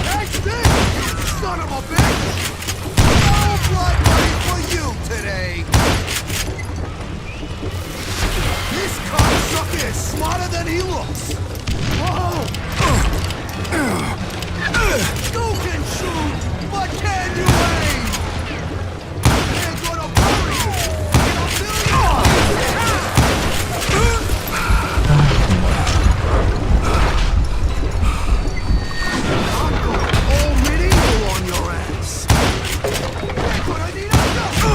S7: That's it, you son of a bitch! No blood money for you today! This cocksucker is smarter than he looks! Whoa! You can shoot, but can you aim? They're gonna bury you in a million I'm going all medieval on your ass! But I need a gun to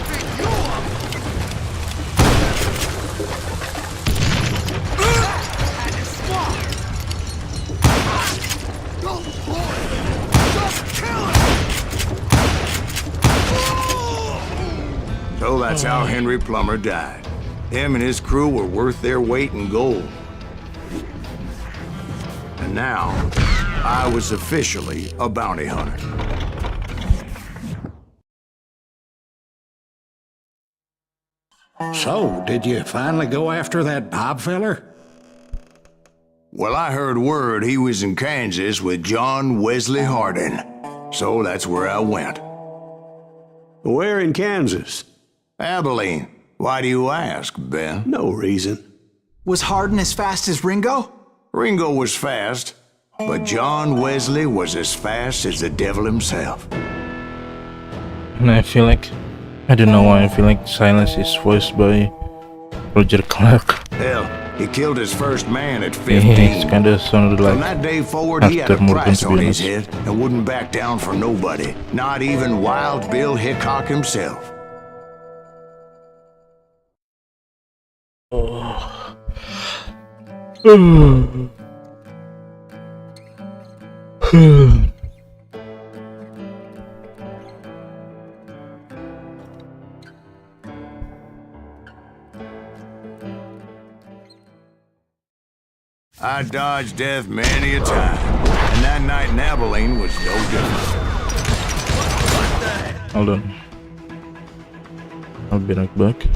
S7: pick you up! That is smart! Don't boy! Just kill him!
S3: So that's how Henry Plummer died. Him and his crew were worth their weight in gold. And now, I was officially a bounty hunter.
S9: So, did you finally go after that Bob feller?
S3: Well, I heard word he was in Kansas with John Wesley Hardin. So that's where I went.
S2: Where in Kansas?
S3: Abilene. Why do you ask, Ben?
S2: No reason.
S4: Was Hardin as fast as Ringo?
S3: Ringo was fast, but John Wesley was as fast as the devil himself.
S1: And I feel like, I don't know why, I feel like Silence is voiced by Roger Clark.
S3: Hell, He killed his first man at
S1: He
S3: 15.
S1: kinda sounded
S3: From
S1: like
S3: that day forward, he had a
S1: After Morgan,
S3: price
S1: to be
S3: on his
S1: honest.
S3: head and wouldn't back down for nobody, not even Wild Bill Hickok himself. I dodged death many a time, and that night in Abilene was no different.
S1: Hold on. I'll be right back.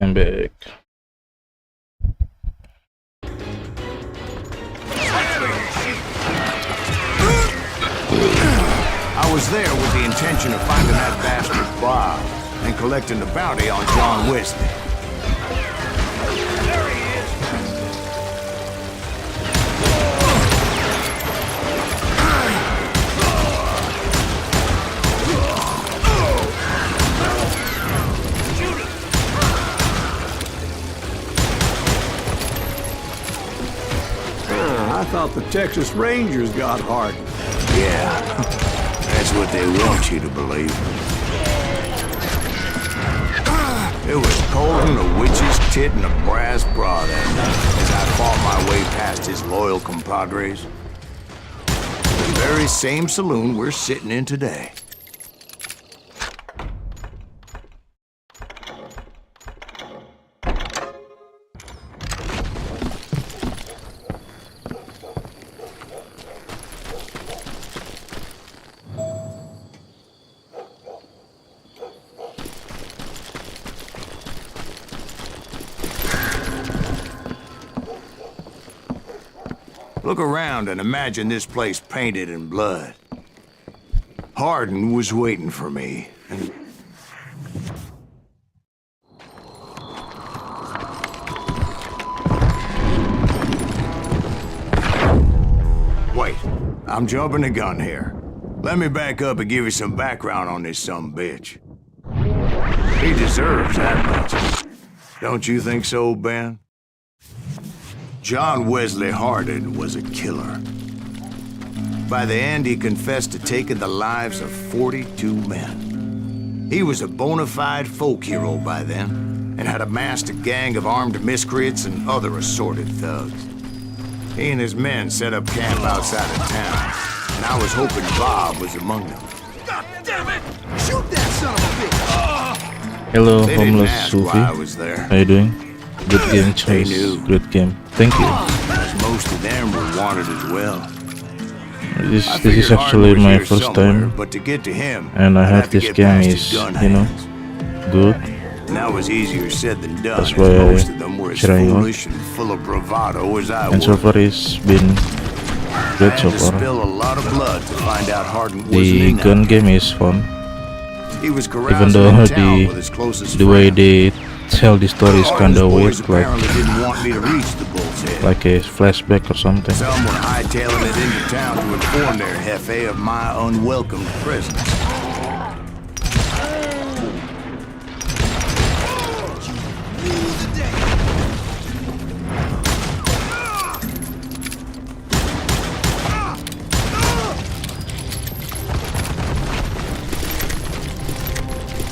S1: I'm back.
S3: I was there with the intention of finding that bastard Bob and collecting the bounty on John Wesley.
S7: There he is!
S2: I thought the Texas Rangers got hardened.
S3: Yeah, that's what they want you to believe. It was cold and a witch's tit and a brass bra that night as I fought my way past his loyal compadres. The very same saloon we're sitting in today. Look around and imagine this place painted in blood. Hardin was waiting for me, and... Wait, I'm jumping the gun here. Let me back up and give you some background on this sumbitch. He deserves that much. Don't you think so, Ben? John Wesley Hardin was a killer. By the end, he confessed to taking the lives of 42 men. He was a bona fide folk hero by then, and had amassed a gang of armed miscreants and other assorted thugs. He and his men set up camp outside of town, and I was hoping Bob was among them.
S7: God damn it! Shoot that son of a bitch!
S1: Hello,
S3: They didn't
S1: homeless
S3: ask
S1: Sufi.
S3: why I was there.
S1: How you doing? Good game, Chase.
S3: knew.
S1: Great game. Thank you.
S3: Most of them were wanted as well.
S1: This
S3: I
S1: is
S3: figured
S1: actually
S3: Hardin was
S1: my
S3: here
S1: first
S3: somewhere,
S1: time,
S3: but to get to him,
S1: and I
S3: I'd
S1: heard
S3: have to
S1: this
S3: get
S1: game
S3: past his
S1: is,
S3: gun
S1: you know,
S3: hands.
S1: good.
S3: And that was easier said than done,
S1: That's
S3: as
S1: why I
S3: most of them were as
S1: trying out.
S3: foolish and full of bravado as I
S1: And so
S3: was.
S1: far it's been
S3: I
S1: great
S3: had
S1: so
S3: to
S1: far.
S3: spill a lot of blood to find out Hardin wasn't
S1: The
S3: in that
S1: gun
S3: camp.
S1: game is fun,
S3: He was
S1: even
S3: carousing
S1: though
S3: in town with his closest
S1: the way
S3: friends.
S1: they tell the story is
S3: Hardin's
S1: kinda
S3: boys
S1: weird, like
S3: apparently didn't want me to reach the bull's head.
S1: like a flashback or something.
S3: Some were hightailing it into town to inform their jefe of my unwelcome presence.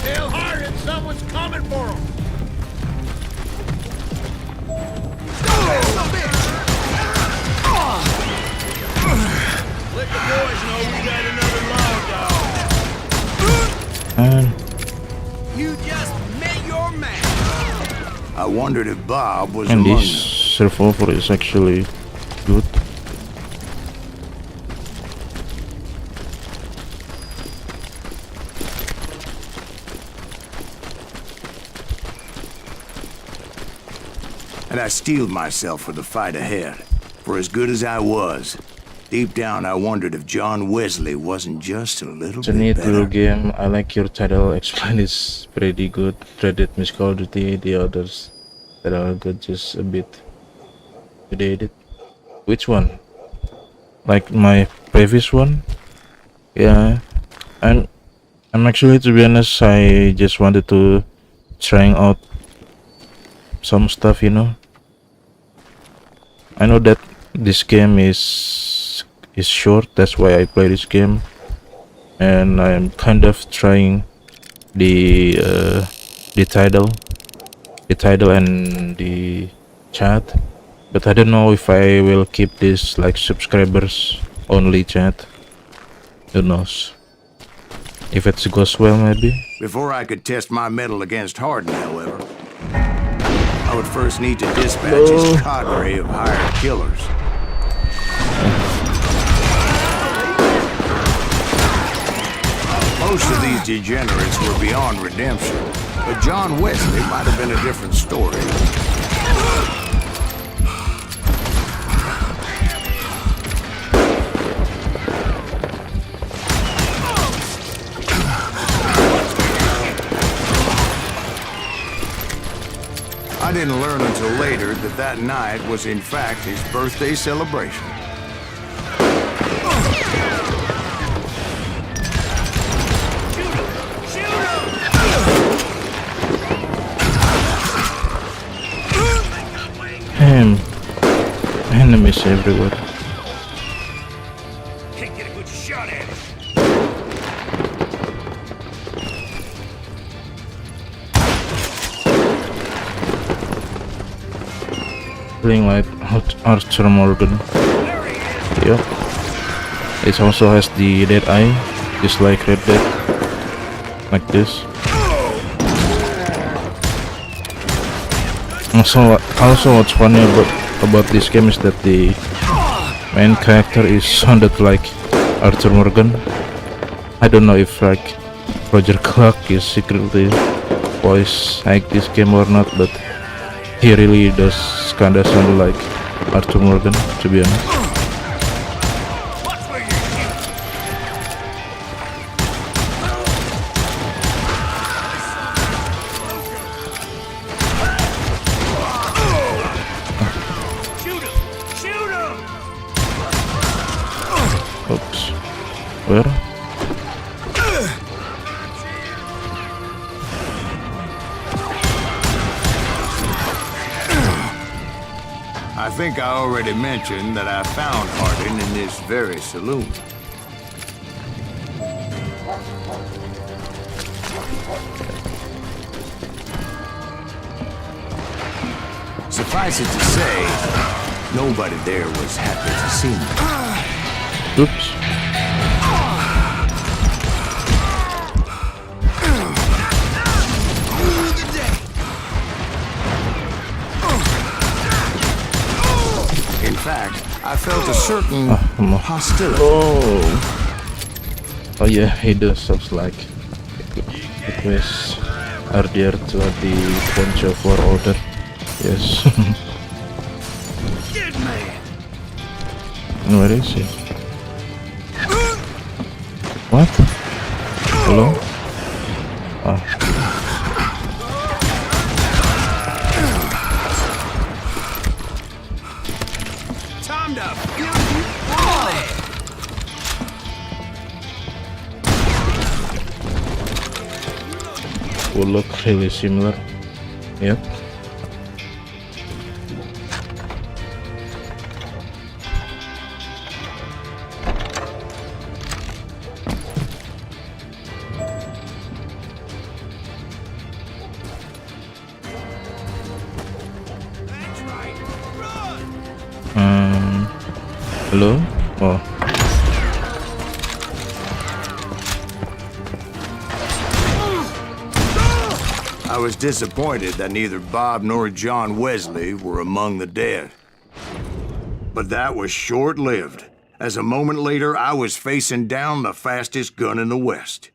S7: Tell Hardin someone's coming for him! Let the boys know we got another log dog.
S1: And
S6: You just met your man.
S3: I wondered if Bob was
S1: and
S3: among
S1: this
S3: them.
S1: survivor is actually good.
S3: And I steeled myself for the fight ahead. For as good as I was, deep down I wondered if John Wesley wasn't just a little
S1: It's a
S3: bit
S1: neat
S3: better.
S1: little game. I like your title. Explain is pretty good. Dreaded Miss Call of Duty. The others that are good, just a bit dated. Which one? Like my previous one? Yeah. And I'm actually, to be honest, I just wanted to trying out some stuff, you know. I know that this game is short, that's why I play this game, and I'm kind of trying the title and the chat, but I don't know if I will keep this like subscribers only chat. Who knows? If it goes well, maybe.
S3: Before I could test my mettle against Hardin, however, I would first need to dispatch his cadre of hired killers. Most of these degenerates were beyond redemption, But John Wesley might have been a different story. I didn't learn until later that that night was in fact his birthday celebration.
S1: Enemies everywhere.
S7: Can't get a good shot at it.
S1: Playing like Archer Morgan. Yep. It also has the dead eye, just like Red Dead. Like this. Also what's funny about this game is that the main character is sounded like Arthur Morgan. I don't know if like Roger Clark is secretly voice like this game or not, but he really does kinda sound like Arthur Morgan, to be honest. Oops. Where?
S3: I think I already mentioned that I found Hardin in this very saloon. Suffice it to say, nobody there was happy to see me.
S1: Oops.
S3: In fact, I felt a certain hostility.
S1: Oh yeah, he does sounds like it was earlier to the bunch of war order. Yes. And where is he? What? Hello? Ah.
S6: Time to feel you all there.
S1: Will look really similar. Yep. Hello? Oh.
S3: I was disappointed that neither Bob nor John Wesley were among the dead. But that was short-lived, as a moment later I was facing down the fastest gun in the West.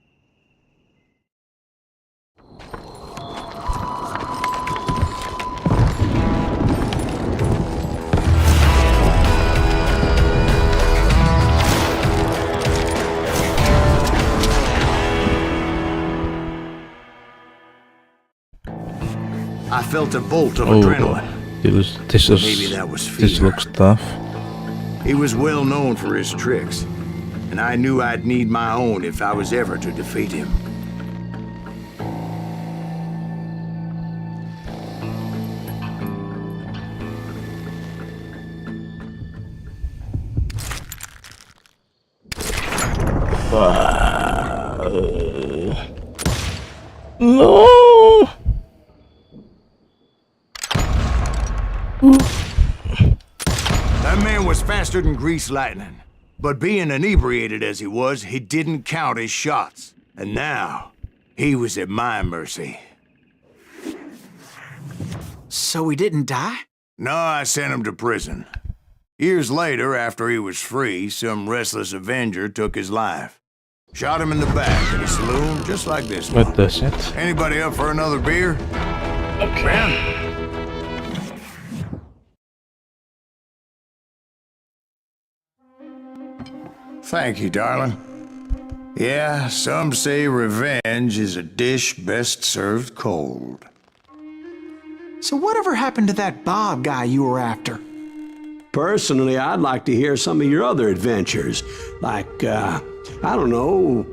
S3: I felt a bolt of adrenaline.
S1: This looks tough.
S3: He was well known for his tricks, and I knew I'd need my own if I was ever to defeat him.
S1: No.
S3: That man was faster than greased lightning. But being inebriated as he was, he didn't count his shots. And now, he was at my mercy.
S4: So he didn't die?
S3: No, I sent him to prison. Years later, after he was free, some restless avenger took his life. Shot him in the back in a saloon just like this one.
S1: What does it?
S3: Anybody up for another beer? Okay. Thank you, darling. Yeah, some say revenge is a dish best served cold.
S4: So whatever happened to that Bob guy you were after?
S2: Personally, I'd like to hear some of your other adventures. Like, I don't know,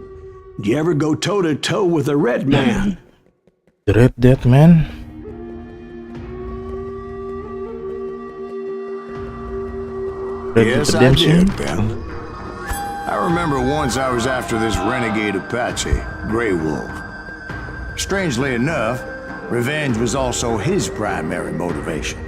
S2: did you ever go toe-to-toe with a red man?
S1: The Red Dead Man?
S3: Yes, I did, Ben. I remember once I was after this renegade Apache, Grey Wolf. Strangely enough, revenge was also his primary motivation.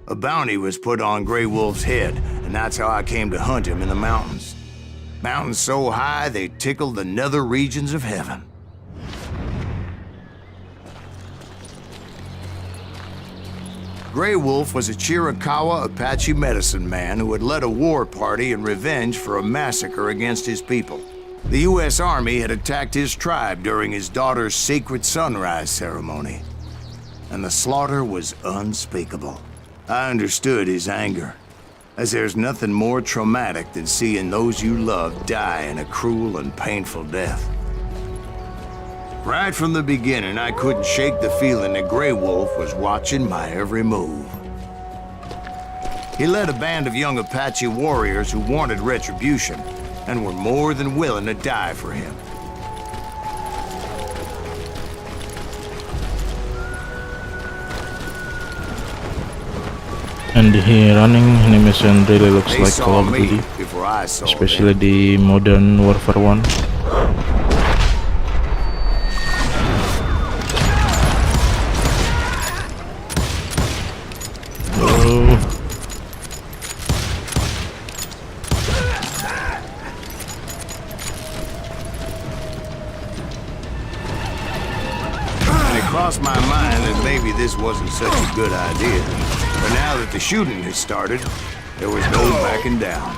S3: A bounty was put on Grey Wolf's head, and that's how I came to hunt him in the mountains. Mountains so high they tickled the nether regions of heaven. Grey Wolf was a Chiricahua Apache medicine man who had led a war party in revenge for a massacre against his people. The U.S. Army had attacked his tribe during his daughter's sacred sunrise ceremony, and the slaughter was unspeakable. I understood his anger, as there's nothing more traumatic than seeing those you love die in a cruel and painful death. Right from the beginning, I couldn't shake the feeling that Grey Wolf was watching my every move. He led a band of young Apache warriors who wanted retribution and were more than willing to die for him.
S1: And the running animation really looks
S3: They
S1: like
S3: saw
S1: Call of
S3: me
S1: Duty,
S3: before I saw
S1: especially
S3: them.
S1: the Modern Warfare 1.
S3: And it crossed my mind that maybe this wasn't such a good idea. But now that the shooting had started, there was no backing down.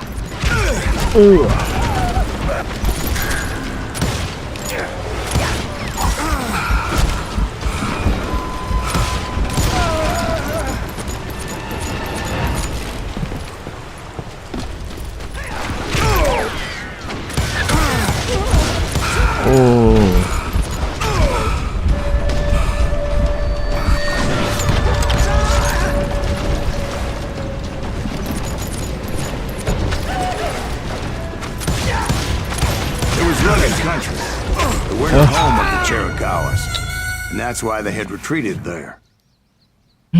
S3: Country. They weren't the home of the Chiricahuas, and that's why they had retreated there. I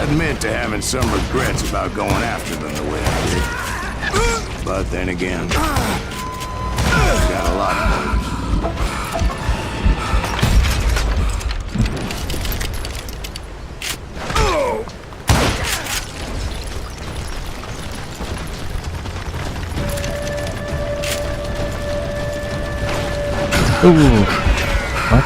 S3: admit to having some regrets about going after them the way I did. But then again, got a lot of motives.
S1: Ooh. What?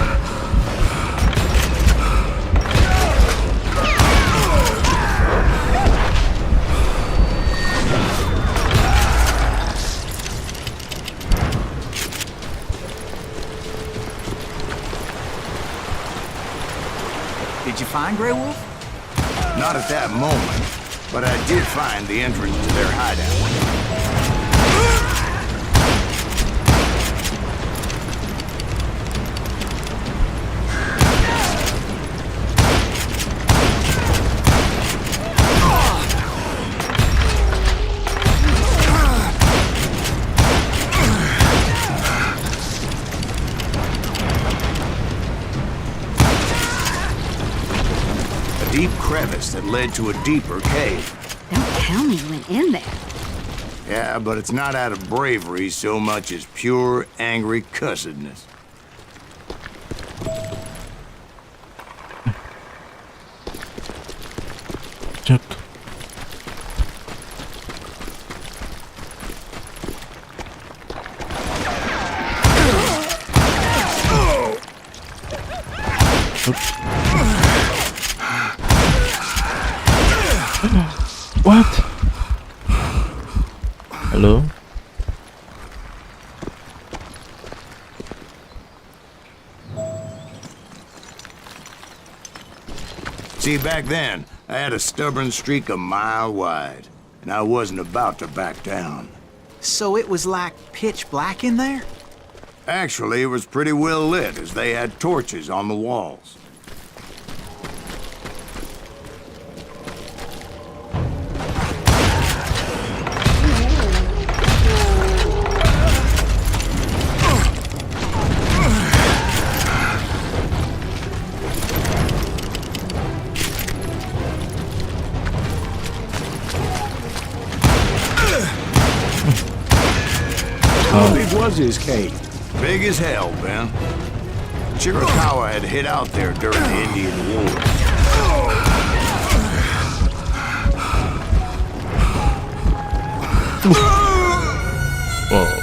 S4: Did you find Grey Wolf?
S3: Not at that moment, but I did find the entrance to their hideout. led to a deeper cave.
S5: Don't tell me you went in there.
S3: Yeah, but it's not out of bravery so much as pure, angry cussedness.
S1: Check. What? Hello?
S3: See, back then, I had a stubborn streak a mile wide, and I wasn't about to back down.
S4: So it was like pitch black in there?
S3: Actually, it was pretty well lit, as they had torches on the walls.
S2: How big was his cave?
S3: Big as hell, Ben. Chiricahua had hid out there during the Indian War.
S1: Whoa.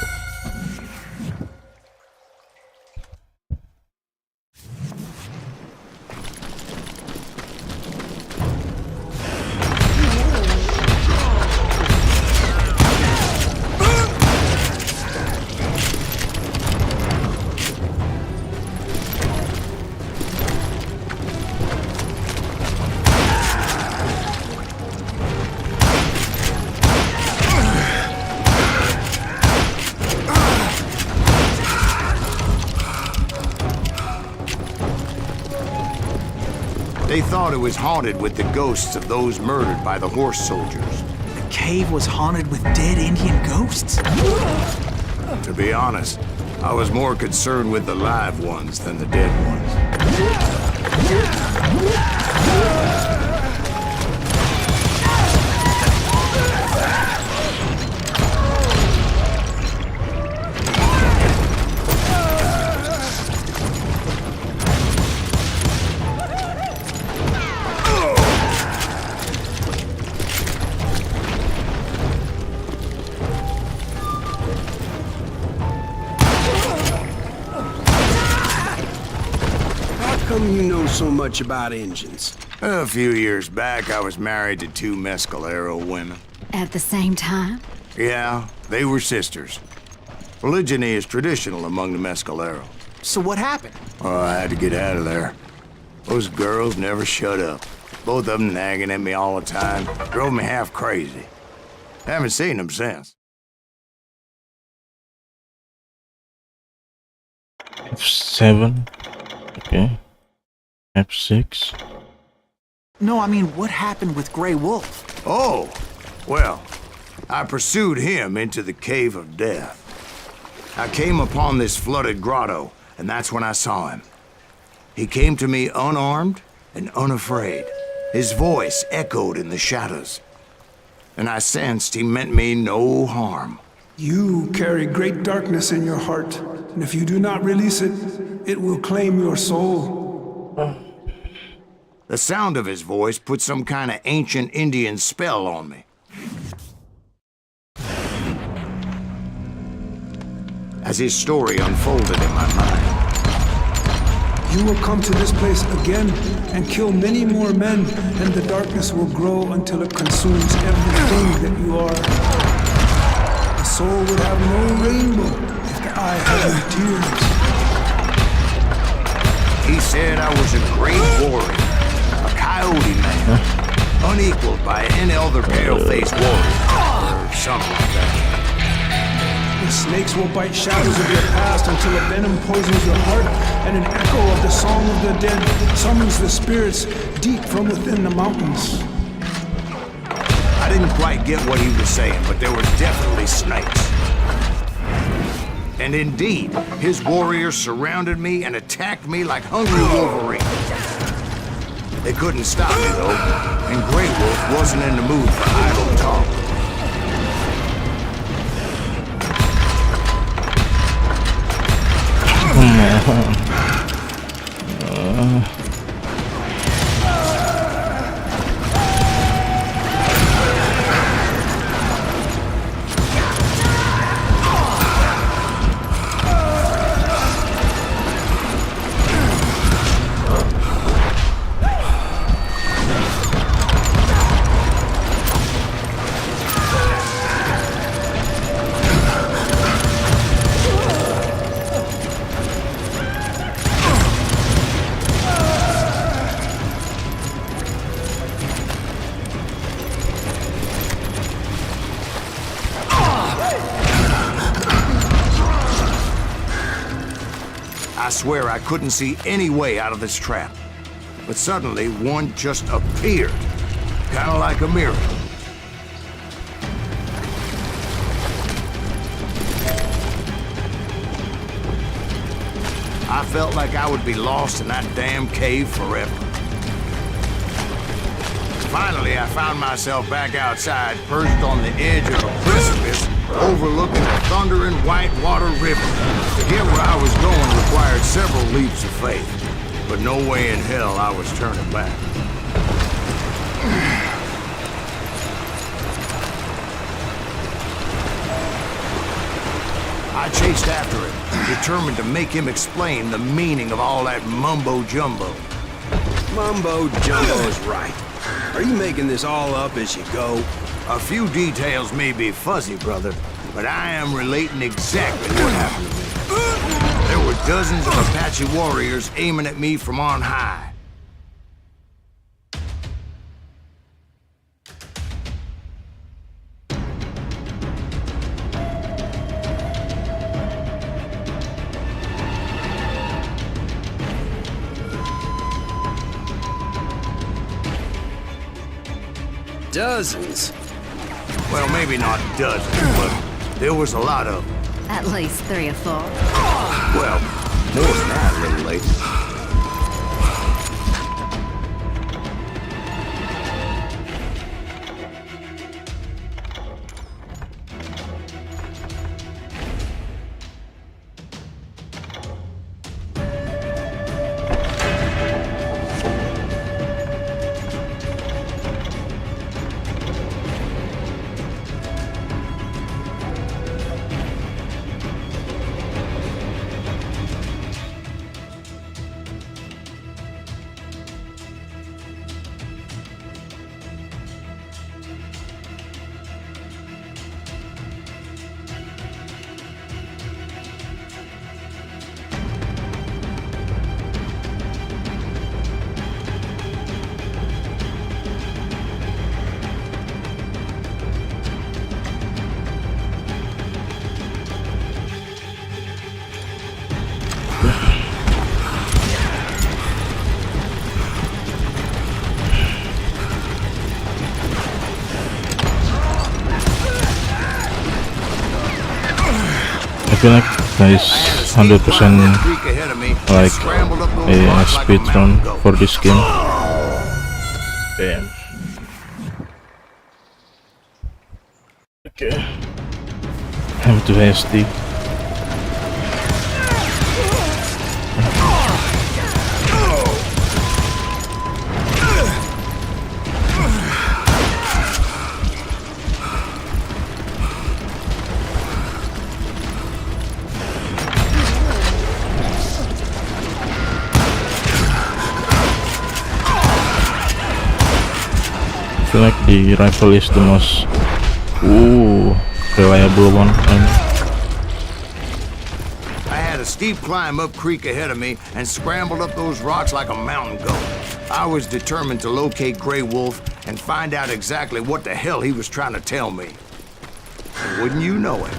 S3: They thought it was haunted with the ghosts of those murdered by the horse soldiers.
S4: The cave was haunted with dead Indian ghosts?
S3: To be honest, I was more concerned with the live ones than the dead ones.
S6: How come you know so much about engines?
S3: A few years back, I was married to 2 Mescalero women.
S5: At the same time?
S3: Yeah, they were sisters. Polygyny is traditional among the Mescalero.
S4: So what happened?
S3: Oh, I had to get out of there. Those girls never shut up. Both of them nagging at me all the time. Drove me half crazy. Haven't seen them since.
S1: F7. Okay. F6.
S4: No, I mean, what happened with Grey Wolf?
S3: Oh, well, I pursued him into the Cave of Death. I came upon this flooded grotto, and that's when I saw him. He came to me unarmed and unafraid. His voice echoed in the shadows, and I sensed he meant me no harm.
S10: You carry great darkness in your heart, and if you do not release it, it will claim your soul.
S3: The sound of his voice put some kind of ancient Indian spell on me. As his story unfolded in my mind,
S10: You will come to this place again and kill many more men, and the darkness will grow until it consumes everything that you are. The soul would have no rainbow if the eye had no tears.
S3: he said I was a great warrior, a coyote man, unequaled by any other pale-faced warrior, or something like that.
S10: The snakes will bite shadows of your past until a venom poisons your heart, and an echo of the song of the dead summons the spirits deep from within the mountains.
S3: I didn't quite get what he was saying, but there were definitely snakes. And indeed, his warriors surrounded me and attacked me like hungry wolverines. They couldn't stop me, though, and Grey Wolf wasn't in the mood for idle talk. I swear I couldn't see any way out of this trap. But suddenly, one just appeared. Kind of like a miracle. I felt like I would be lost in that damn cave forever. Finally, I found myself back outside, perched on the edge of a precipice, overlooking the thundering Whitewater River. To get where I was going required several leaps of faith, but no way in hell I was turning back. I chased after him, determined to make him explain the meaning of all that mumbo-jumbo.
S6: Mumbo-jumbo is right. Are you making this all up as you go?
S3: A few details may be fuzzy, brother, but I am relating exactly what happened to me. There were dozens of Apache warriors aiming at me from on high.
S6: Dozens?
S3: Well, maybe not dozens, but there was a lot of them.
S5: At least 3 or 4.
S3: Well, more than that, little lady.
S1: I feel like that is 100% like a speedrun for this game. Damn. Okay. Have to hasty. I feel like the rifle is the most reliable one.
S3: I had a steep climb up creek ahead of me and scrambled up those rocks like a mountain goat. I was determined to locate Grey Wolf and find out exactly what the hell he was trying to tell me. And wouldn't you know it,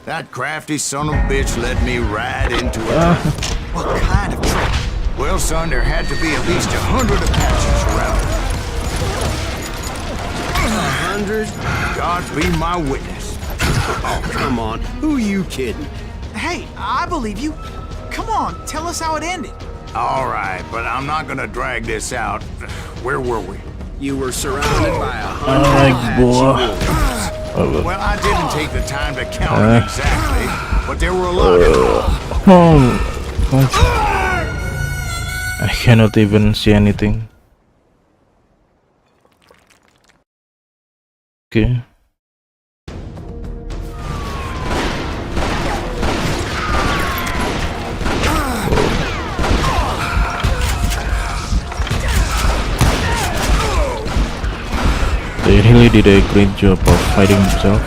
S3: that crafty son of a bitch led me right into a trap.
S4: What kind of trap?
S3: Well, son, there had to be at least 100 Apaches around.
S6: 100?
S3: God be my witness.
S6: Oh, come on. Who are you kidding?
S4: Hey, I believe you. Come on, tell us how it ended.
S3: All right, but I'm not gonna drag this out. Where were we?
S6: You were surrounded by 100 Apache wolves.
S3: Well, I didn't take the time to count them exactly, but there were a lot of them.
S1: Oh, I cannot even see anything. Okay. They really did a great job of fighting himself.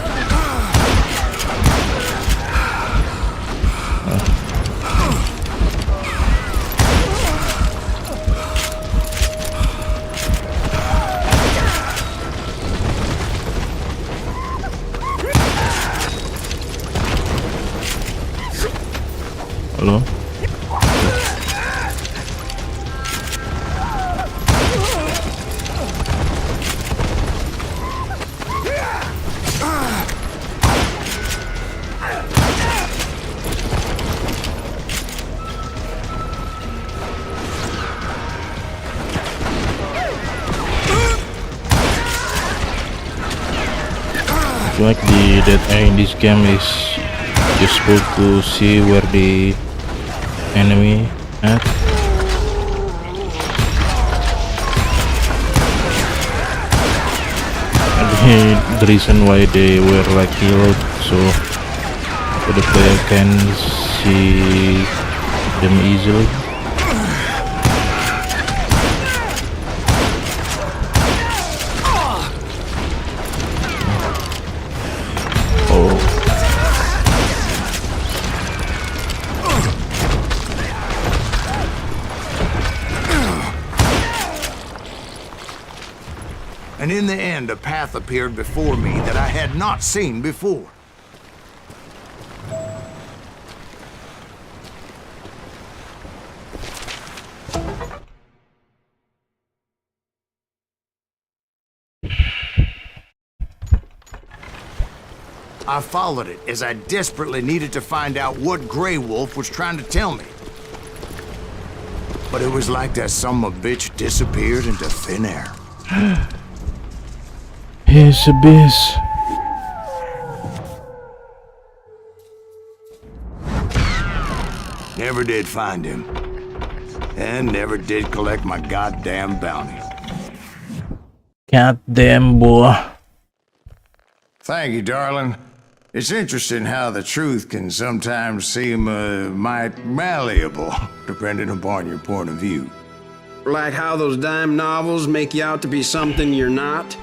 S1: Hello? I feel like the dead eye in this game is you're supposed to see where the enemy at. And the reason why they were like killed, so the player can see them easily.
S3: And in the end, a path appeared before me that I had not seen before. I followed it as I desperately needed to find out what Grey Wolf was trying to tell me. But it was like that son of a bitch disappeared into thin air.
S1: Here's a beast.
S3: Never did find him. And never did collect my goddamn bounty.
S1: Goddamn boy.
S3: Thank you, darling. It's interesting how the truth can sometimes seem might malleable, depending upon your point of view.
S6: Like how those dime novels make you out to be something you're not?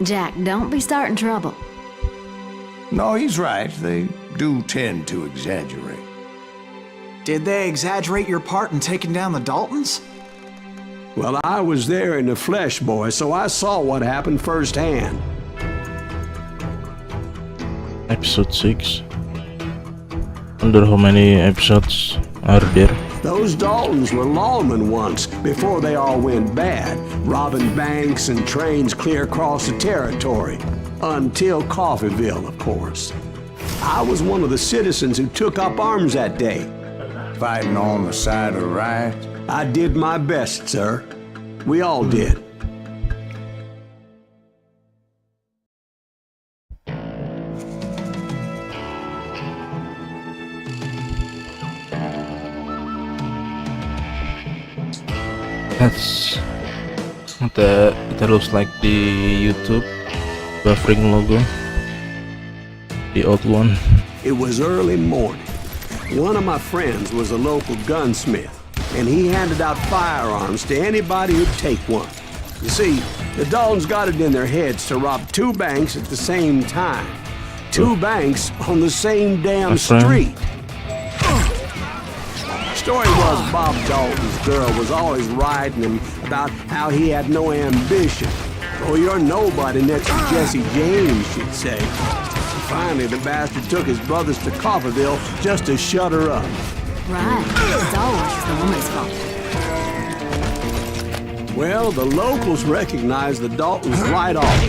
S5: Jack, don't be starting trouble.
S3: No, he's right. They do tend to exaggerate.
S4: Did they exaggerate your part in taking down the Daltons?
S2: Well, I was there in the flesh, boy, so I saw what happened firsthand.
S1: Episode 6. Wonder how many episodes are there?
S2: Those Daltons were lawmen once, before they all went bad, robbing banks and trains clear across the territory. Until Coffeeville, of course. I was one of the citizens who took up arms that day.
S3: Fighting on the side of right?
S2: I did my best, sir. We all did.
S1: That looks like the YouTube buffering logo, the old one.
S2: It was early morning. One of my friends was a local gunsmith, and he handed out firearms to anybody who'd take one. You see, the Daltons got it in their heads to rob two banks at the same time. Two banks on the same damn street. Story was Bob Dalton's girl was always riding him about how he had no ambition. Oh, you're nobody next to Jesse James, she'd say. Finally, the bastard took his brothers to Coffeeville just to shut her up.
S5: Right. It's always the woman's fault.
S2: Well, the locals recognized the Daltons right off.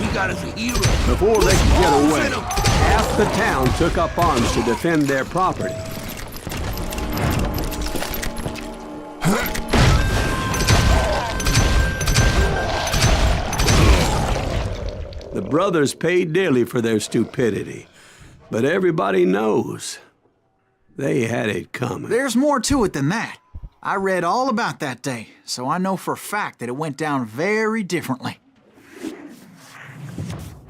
S7: We got us a hero.
S2: Before they could get away, half the town took up arms to defend their property. The brothers paid dearly for their stupidity. But everybody knows they had it coming.
S4: There's more to it than that. I read all about that day, so I know for a fact that it went down very differently.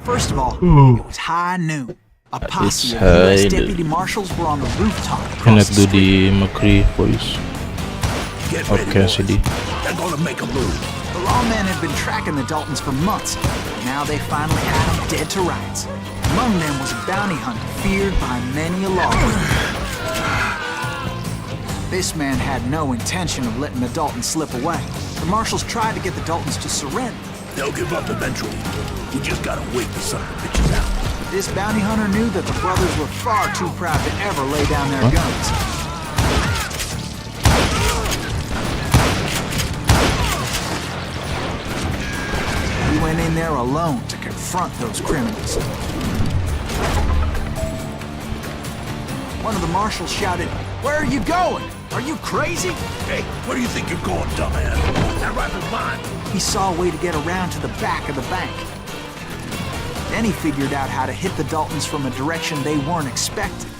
S4: First of all, it was high noon. A posse of U.S. deputy marshals were on the rooftop across the street.
S1: McCree voice of Cassidy.
S7: They're gonna make a move.
S4: The lawmen had been tracking the Daltons for months, and now they finally had them dead to rights. Among them was a bounty hunter feared by many a lawbreaker. This man had no intention of letting the Daltons slip away. The marshals tried to get the Daltons to surrender.
S7: They'll give up eventually. We just gotta wait the son of bitches out.
S4: This bounty hunter knew that the brothers were far too proud to ever lay down their guns. He went in there alone to confront those criminals. One of the marshals shouted, "Where are you going? Are you crazy?"
S7: Hey, where do you think you're going, dumbass? That rifle's mine.
S4: He saw a way to get around to the back of the bank. Then he figured out how to hit the Daltons from a direction they weren't expecting.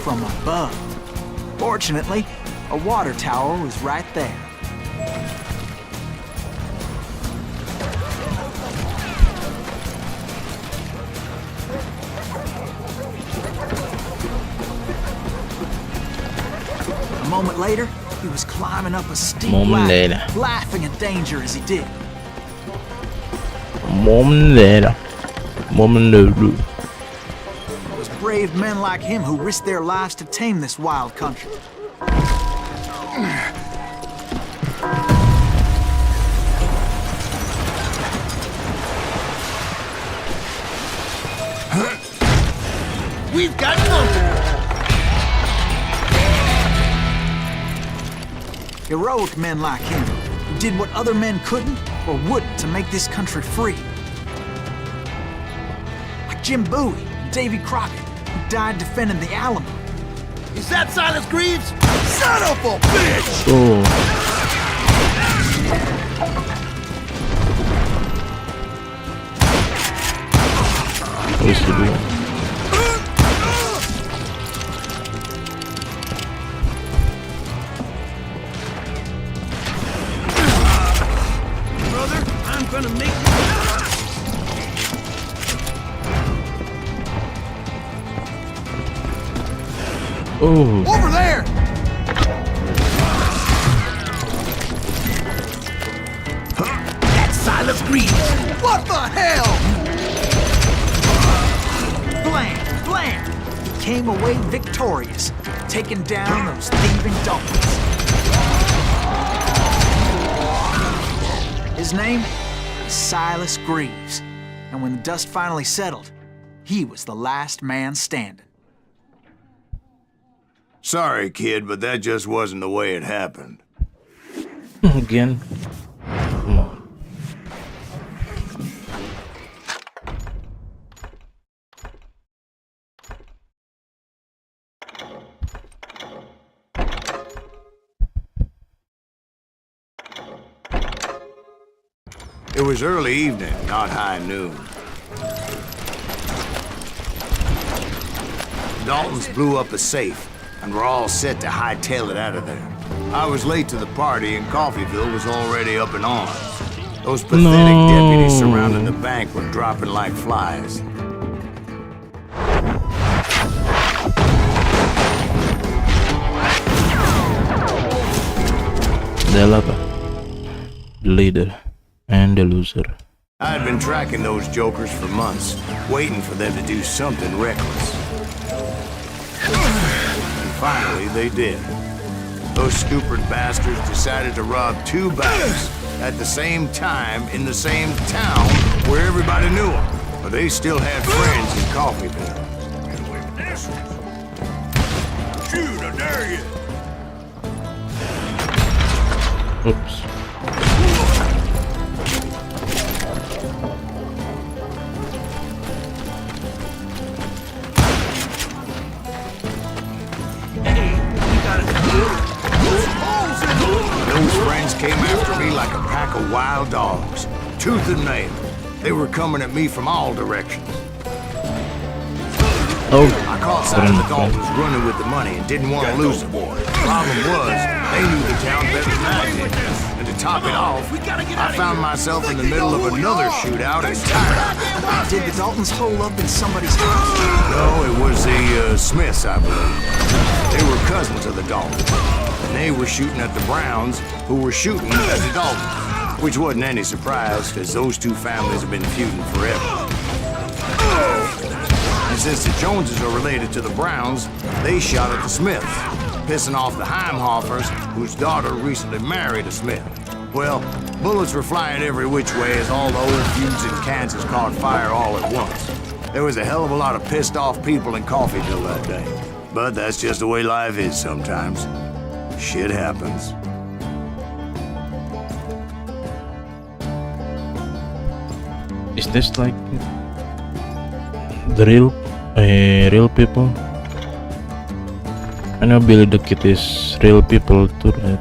S4: From above. Fortunately, a water tower was right there. A moment later, he was climbing up a steep ladder, laughing at danger as he did. It was brave men like him who risked their lives to tame this wild country.
S7: We've got company.
S4: Heroic men like him, who did what other men couldn't or wouldn't to make this country free. Like Jim Bowie and Davy Crockett, who died defending the Alamo.
S7: Is that Silas Greaves? Son of a bitch!
S1: What's he doing?
S6: Gonna make
S7: Over there! That's Silas Greaves! What the hell?
S4: Blam! Blam! He came away victorious, taking down those thieving Daltons. His name? Silas Greaves. And when the dust finally settled, he was the last man standing.
S3: Sorry, kid, but that just wasn't the way it happened.
S1: Again. Come on.
S3: It was early evening, not high noon. Daltons blew up a safe, and were all set to hightail it out of there. I was late to the party, and Coffeyville was already up in arms. Those pathetic deputies surrounding the bank were dropping like flies.
S1: The lover, the leader, and the loser.
S3: I had been tracking those jokers for months, waiting for them to do something reckless. And finally, they did. Those stupid bastards decided to rob two banks at the same time in the same town where everybody knew them. But they still had friends in Coffeyville.
S7: Shoot, I dare you!
S1: Oops.
S3: Those friends came after me like a pack of wild dogs, tooth and nail. They were coming at me from all directions.
S1: Oh,
S3: I caught sight of the Daltons running with the money and didn't want to lose them. Problem was, they knew the town better than I did. And to top it off, I found myself in the middle of another shootout entirely.
S4: Did the Daltons hole up in somebody's house?
S3: No, it was the Smiths, I believe. They were cousins of the Daltons. And they were shooting at the Browns, who were shooting at the Daltons. Which wasn't any surprise, because those two families have been feuding forever. And since the Joneses are related to the Browns, they shot at the Smiths, pissing off the Heimhoffers, whose daughter recently married a Smith. Well, bullets were flying every which way as all the old feuds in Kansas caught fire all at once. There was a hell of a lot of pissed off people in Coffeyville that day. But that's just the way life is sometimes. Shit happens.
S1: Is this like the real people? I know Billy the Kid is real people too, right?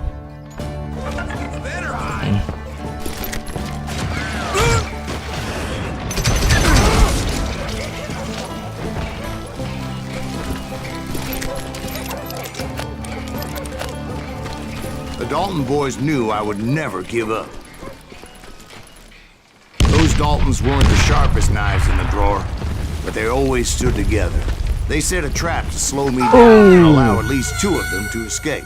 S3: The Dalton boys knew I would never give up. Those Daltons weren't the sharpest knives in the drawer, but they always stood together. They set a trap to slow me down and allow at least two of them to escape.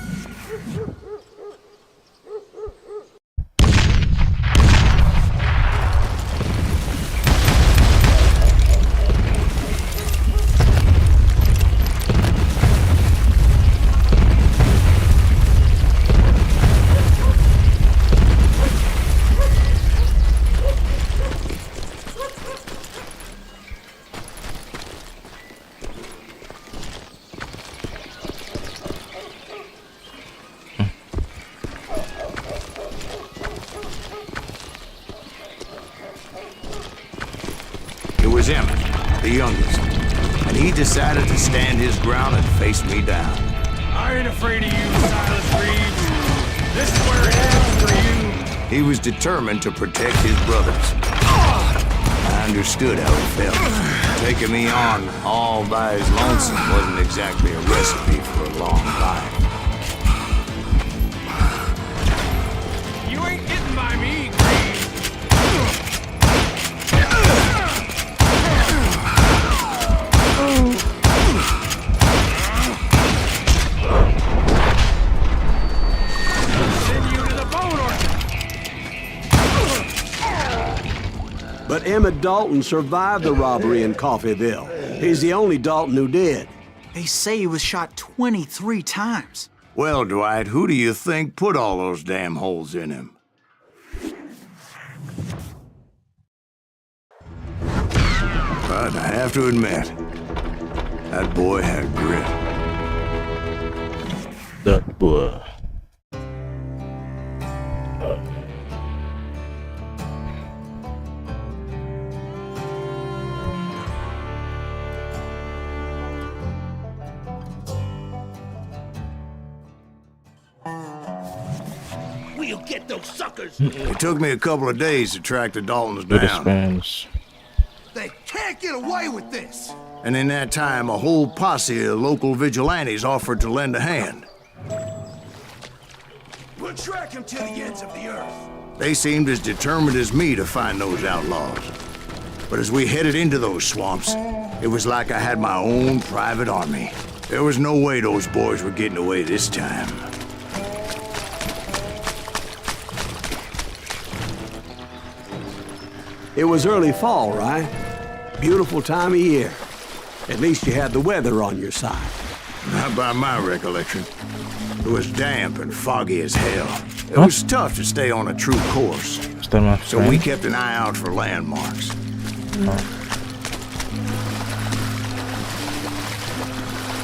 S3: It was Emmett, the youngest, and he decided to stand his ground and face me down.
S7: I ain't afraid of you, Silas Reeves. This is where it ends for you.
S3: He was determined to protect his brothers. I understood how he felt. Taking me on all by his lonesome wasn't exactly a recipe for a long life.
S7: You ain't getting by me, Reeves.
S2: But Emmett Dalton survived the robbery in Coffeyville. He's the only Dalton who did.
S4: They say he was shot 23 times.
S3: Well, Dwight, who do you think put all those damn holes in him? But I have to admit, that boy had grit.
S1: That boy.
S7: We'll get those suckers.
S3: It took me a couple of days to track the Daltons
S1: Good
S3: down.
S1: expense.
S8: They can't get away with this!
S3: And in that time, a whole posse of local vigilantes offered to lend a hand.
S8: We'll track him to the ends of the earth.
S3: They seemed as determined as me to find those outlaws. But as we headed into those swamps, it was like I had my own private army. There was no way those boys were getting away this time.
S2: It was early fall, right? Beautiful time of year. At least you had the weather on your side.
S3: Not by my recollection. It was damp and foggy as hell. It was tough to stay on a true course. So we kept an eye out for landmarks.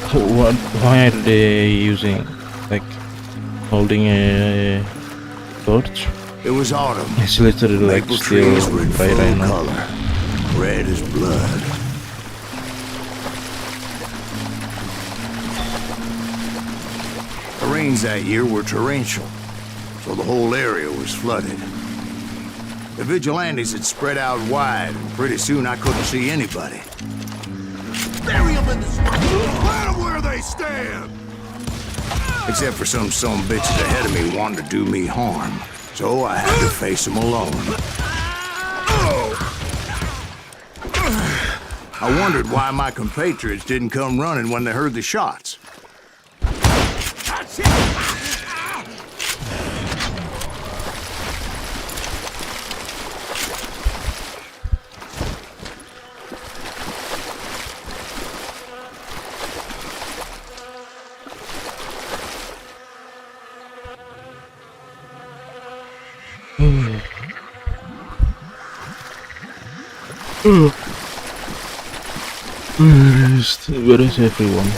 S1: So why are they using, like, holding a torch?
S3: It was autumn.
S1: It's literally like
S3: Maple
S1: still
S3: trees were in
S1: bright
S3: full
S1: right now.
S3: color, red as blood. The rains that year were torrential. so the whole area was flooded. The vigilantes had spread out wide, and pretty soon I couldn't see anybody.
S7: Bury them in the swamp! Let them where they stand!
S3: Except for some bitches ahead of me wanting to do me harm. So I had to face them alone. I wondered why my compatriots didn't come running when they heard the shots.
S1: Where is everyone?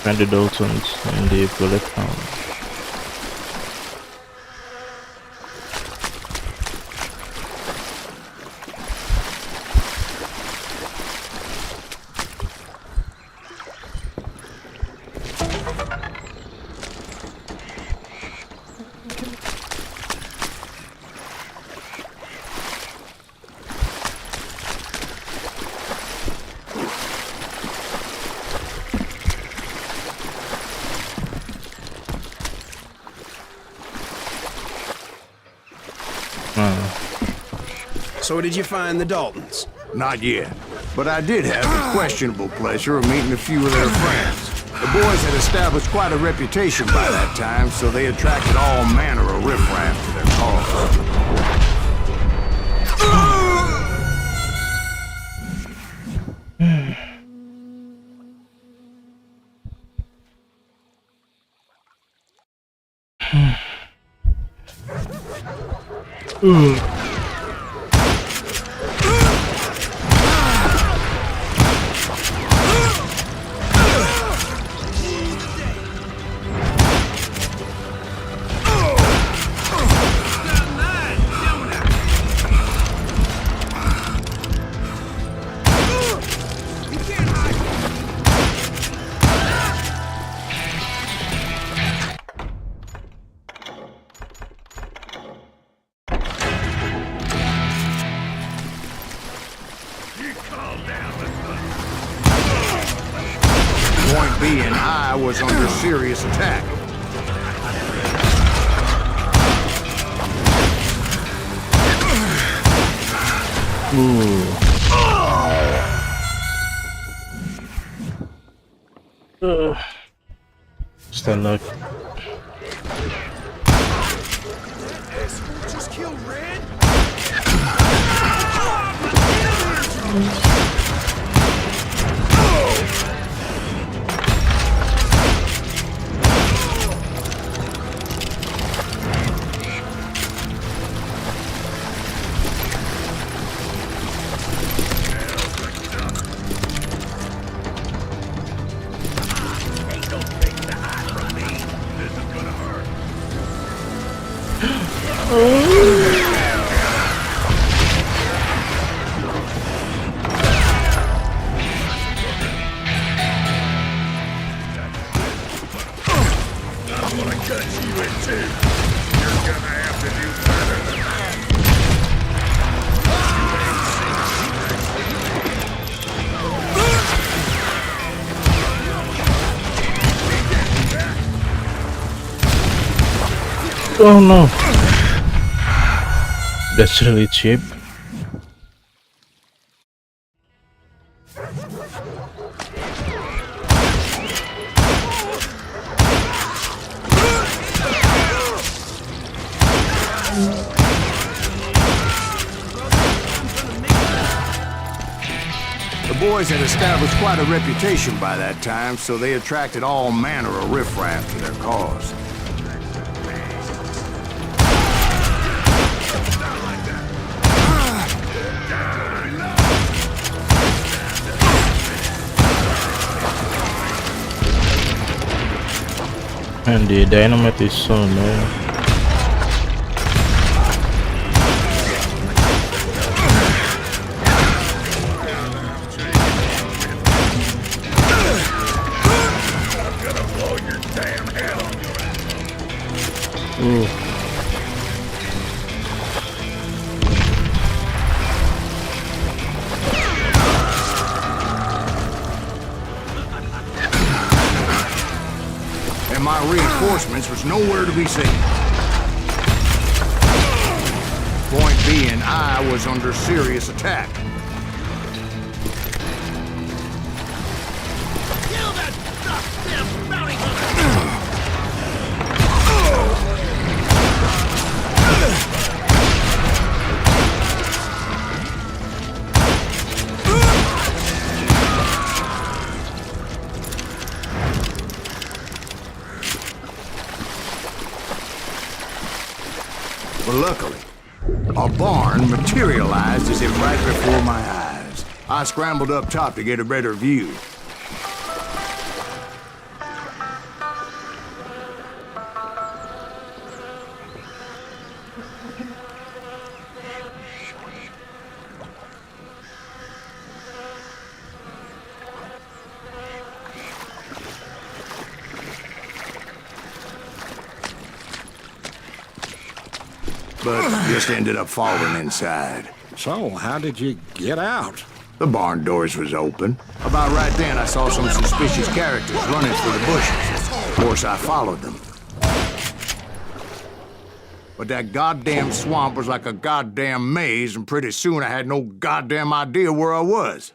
S1: Randy Dalton's and the bullet town.
S6: So did you find the Daltons?
S3: Not yet, but I did have the questionable pleasure of meeting a few of their friends. The boys had established quite a reputation by that time, so they attracted all manner of riffraff to their cause. Point being, I was under serious attack.
S1: Stand up.
S7: Just kill Red?
S1: Oh no, that's really cheap.
S3: The boys had established quite a reputation by that time, so they attracted all manner of riffraff to their cause.
S1: And the dynamite is so annoying.
S3: And my reinforcements was nowhere to be seen. Point being, I was under serious attack.
S7: Kill that goddamn bounty hunter!
S3: But luckily, a barn materialized as if right before my eyes. I scrambled up top to get a better view. But just ended up falling inside.
S9: So, how did you get out?
S3: The barn doors was open. About right then, I saw some suspicious characters running through the bushes. Of course, I followed them. But that goddamn swamp was like a goddamn maze, and pretty soon I had no goddamn idea where I was.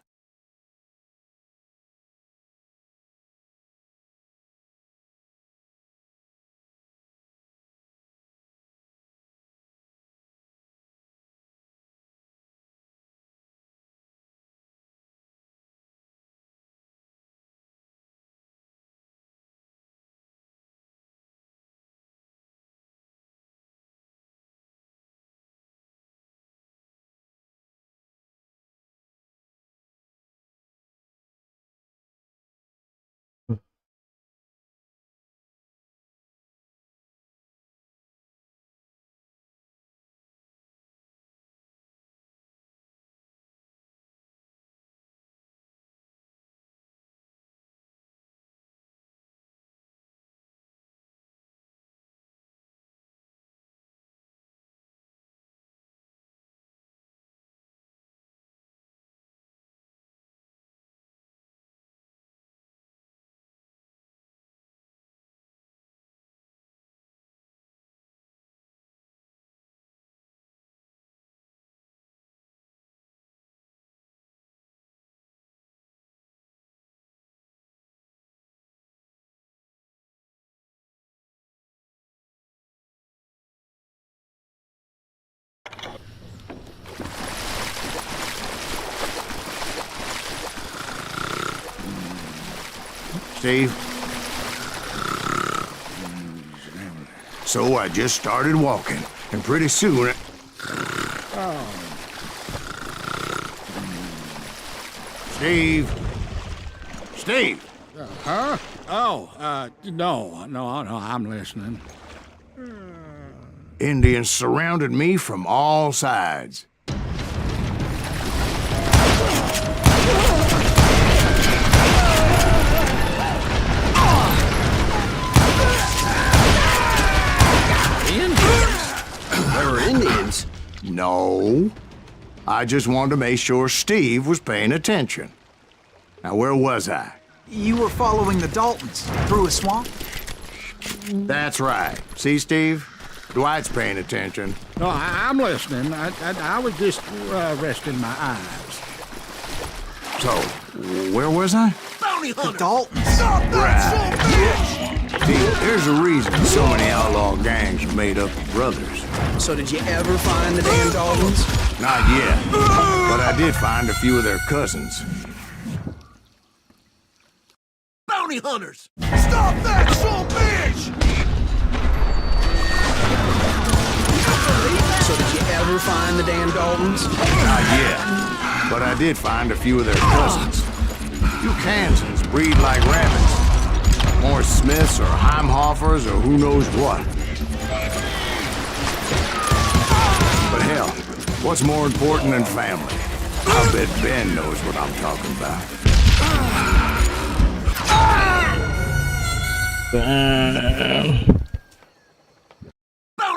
S3: Steve? So I just started walking, and pretty soon... Steve? Steve!
S9: Huh? Oh, no, I'm listening.
S3: Indians surrounded me from all sides.
S6: There were Indians?
S3: No. I just wanted to make sure Steve was paying attention. Now, where was I?
S4: You were following the Daltons through a swamp?
S3: That's right. See, Steve? Dwight's paying attention.
S9: No, I'm listening. I was just resting my eyes.
S3: So, where was I?
S7: Bounty hunter!
S4: The Daltons.
S7: Stop that
S3: Right. See, there's a reason so many outlaw gangs are made up of brothers.
S6: So did you ever find the damn Daltons?
S3: Not yet, but I did find a few of their cousins.
S7: bounty hunters! Stop that son of a bitch!
S6: So did you ever find the damn Daltons?
S3: Not yet, but I did find a few of their cousins. You Kansans breed like rabbits. More Smiths or Heimhoffers or who knows what. But hell, what's more important than family? I bet Ben knows what I'm talking about.
S1: Damn.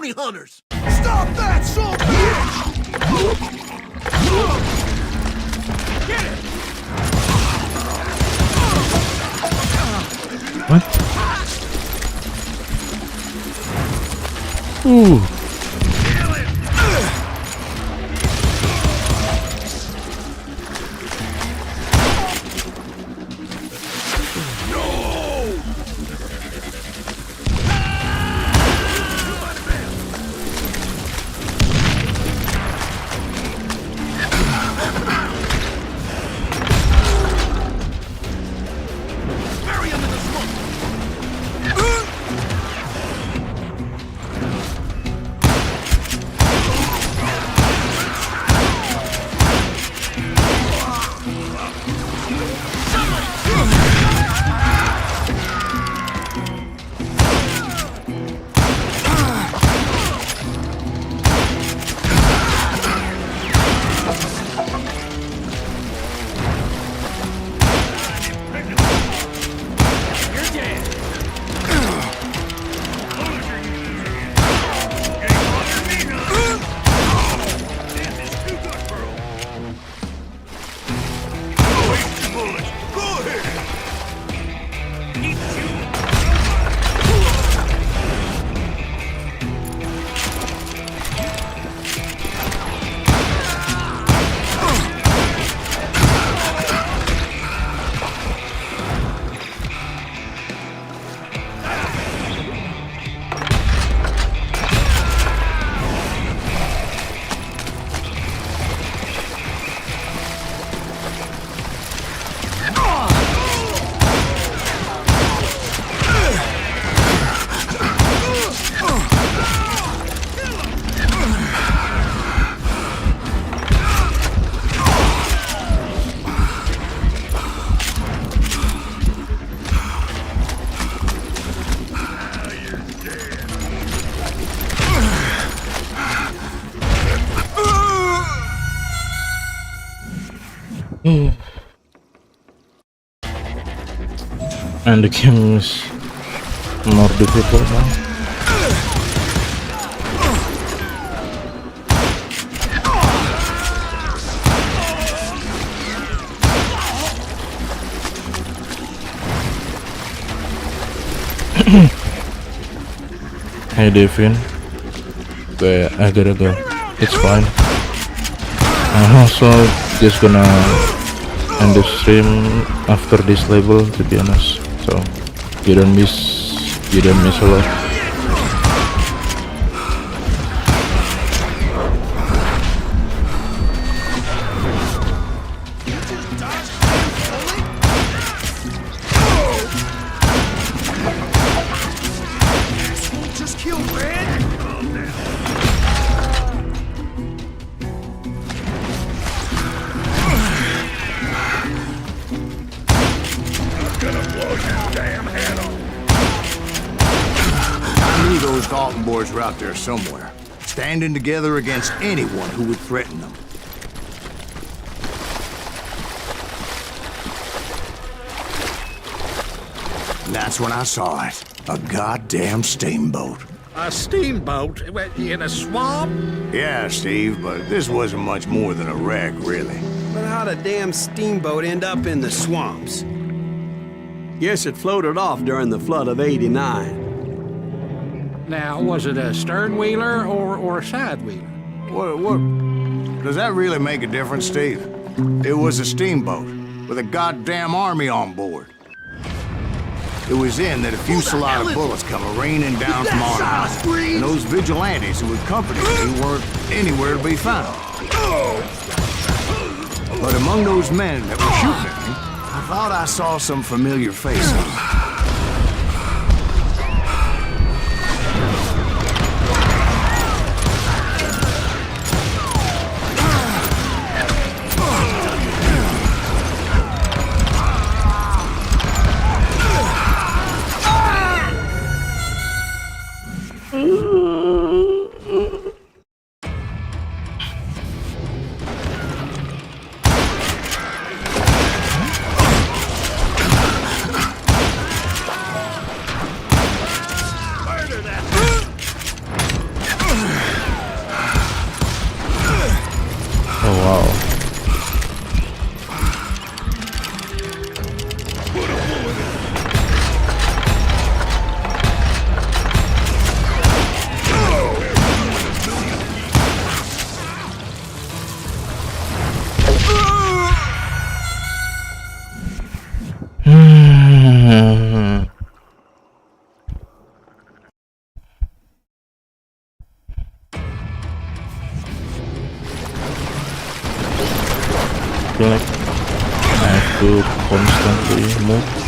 S7: bounty hunters! Stop that, son of a bitch! Get it!
S1: What? Ooh. And the game is more difficult now. Hey Devin, I gotta go. It's fine. I'm also just gonna end the stream after this level, to be honest. So you don't miss a lot.
S3: Were out there somewhere, standing together against anyone who would threaten them. And that's when I saw it. A goddamn steamboat.
S9: A steamboat? In a swamp?
S3: Yeah, Steve, but this wasn't much more than a wreck, really.
S6: But how'd a damn steamboat end up in the swamps?
S2: Guess it floated off during the flood of '89.
S9: Now, was it a stern wheeler or a side wheeler?
S3: What? Does that really make a difference, Steve? It was a steamboat with a goddamn army on board. It was in that a fusillade of bullets come raining down from on high, and those vigilantes who accompanied me weren't anywhere to be found. But among those men that were shooting at me, I thought I saw some familiar faces.
S1: feel like I have to constantly move.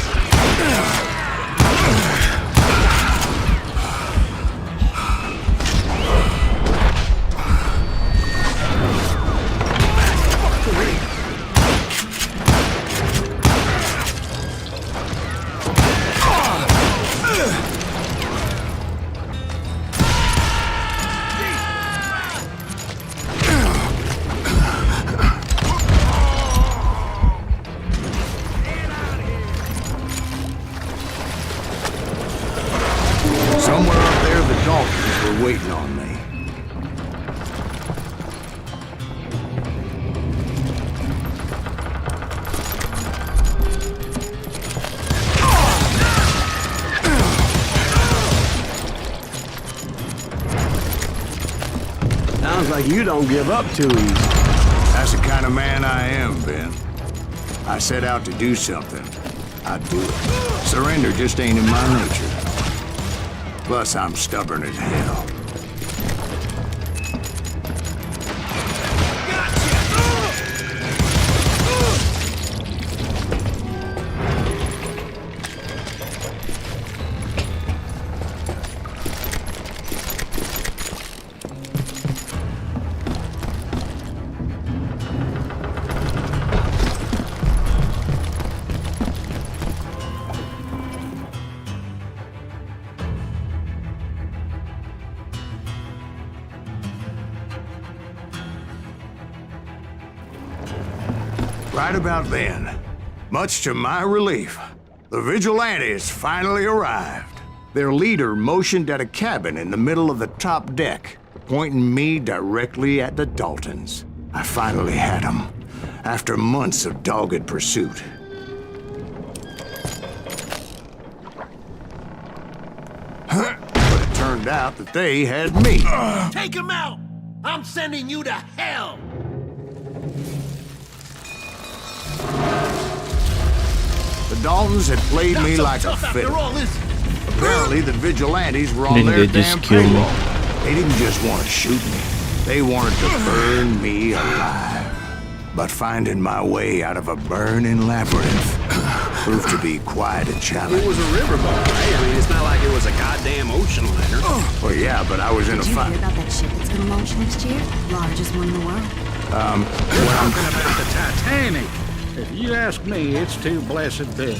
S3: Somewhere up there, the Daltons were waiting on me.
S2: Sounds like you don't give up too easy.
S3: That's the kind of man I am, Ben. I set out to do something. I do it. Surrender just ain't in my nature. Plus, I'm stubborn as hell. Right about then, much to my relief, the vigilantes finally arrived. Their leader motioned at a cabin in the middle of the top deck, pointing me directly at the Daltons. I finally had them, after months of dogged pursuit. But it turned out that they had me.
S7: Take him out! I'm sending you to hell!
S3: The Daltons had played me like a fiddle. Apparently, the vigilantes were on their damn payroll. They didn't just want to shoot me. They wanted to burn me alive. But finding my way out of a burning labyrinth proved to be quite a challenge.
S6: It was a riverboat, right? I mean, it's not like it was a goddamn ocean liner.
S3: Well, yeah, but I was in a
S5: Did you
S3: fight.
S5: hear about that ship that's gonna launch next year? Largest one in the world.
S9: Talking about the Titanic. If you ask me, it's too blessed big.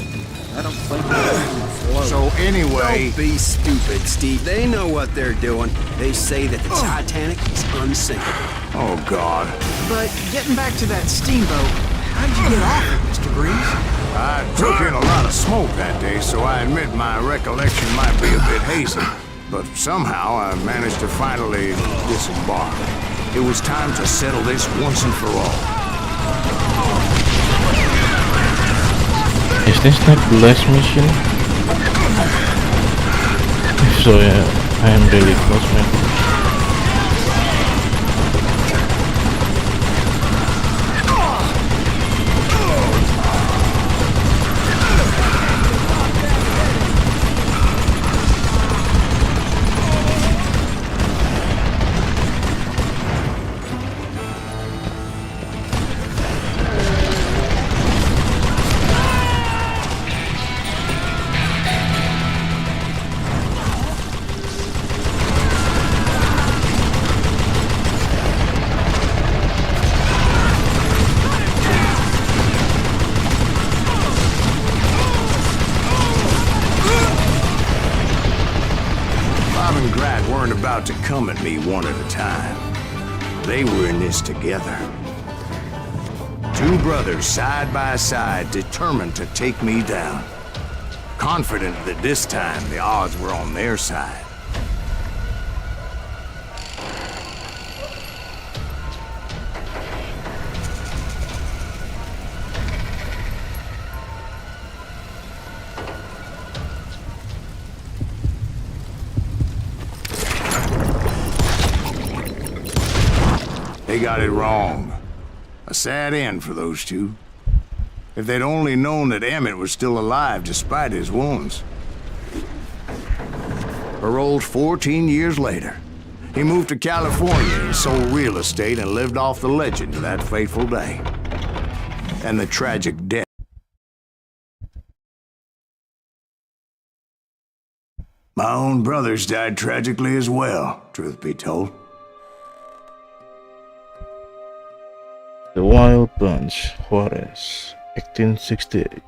S9: I don't think it'll float.
S3: So anyway,
S6: Don't be stupid, Steve. They know what they're doing. They say that the Titanic is unsinkable.
S3: oh God,
S4: But getting back to that steamboat, how did you get off it, Mr. Breeze?
S3: I took in a lot of smoke that day, so I admit my recollection might be a bit hazy. But somehow I managed to finally disembark. It was time to settle this once and for all.
S1: Is this like the last mission? If so, yeah, I am really close, man.
S3: About to come at me one at a time. They were in this together. Two brothers side by side, determined to take me down. Confident that this time the odds were on their side. They got it wrong. A sad end for those two. If they'd only known that Emmett was still alive despite his wounds. Paroled 14 years later, he moved to California and sold real estate and lived off the legend to that fateful day. and the tragic death. My own brothers died tragically as well, truth be told.
S1: The Wild Bunch, Juarez, 1868.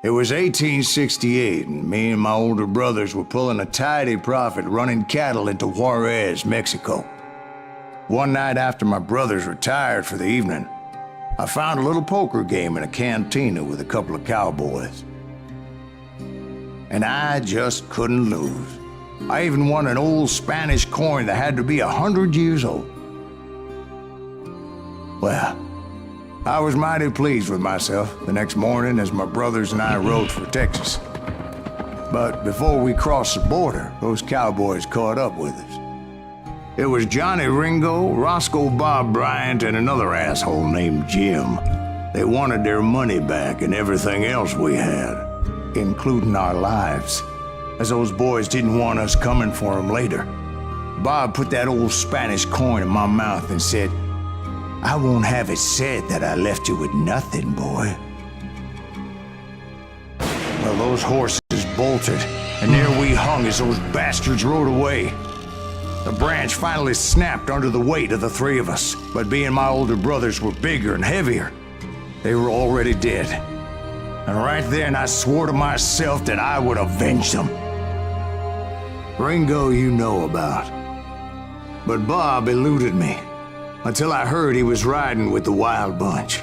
S3: It was 1868, and me and my older brothers were pulling a tidy profit running cattle into Juarez, Mexico. One night after my brothers retired for the evening, I found a little poker game in a cantina with a couple of cowboys. And I just couldn't lose. I even won an old Spanish coin that had to be 100 years old. Well, I was mighty pleased with myself the next morning as my brothers and I rode for Texas. But before we crossed the border, those cowboys caught up with us. It was Johnny Ringo, Roscoe Bob Bryant, and another asshole named Jim. They wanted their money back and everything else we had, including our lives, as those boys didn't want us coming for them later. Bob put that old Spanish coin in my mouth and said, "I won't have it said that I left you with nothing, boy." Well, those horses bolted, and there we hung as those bastards rode away. The branch finally snapped under the weight of the three of us, but being my older brothers were bigger and heavier, they were already dead. And right then I swore to myself that I would avenge them. Ringo you know about. But Bob eluded me, until I heard he was riding with the Wild Bunch.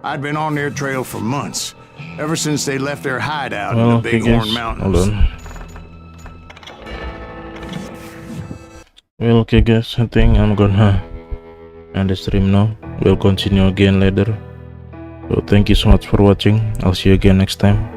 S3: I'd been on their trail for months, ever since they left their hideout in the Bighorn Mountains.
S1: Hold on. Well, okay guys, I think I'm gonna end the stream now. We'll continue again later. So thank you so much for watching. I'll see you again next time.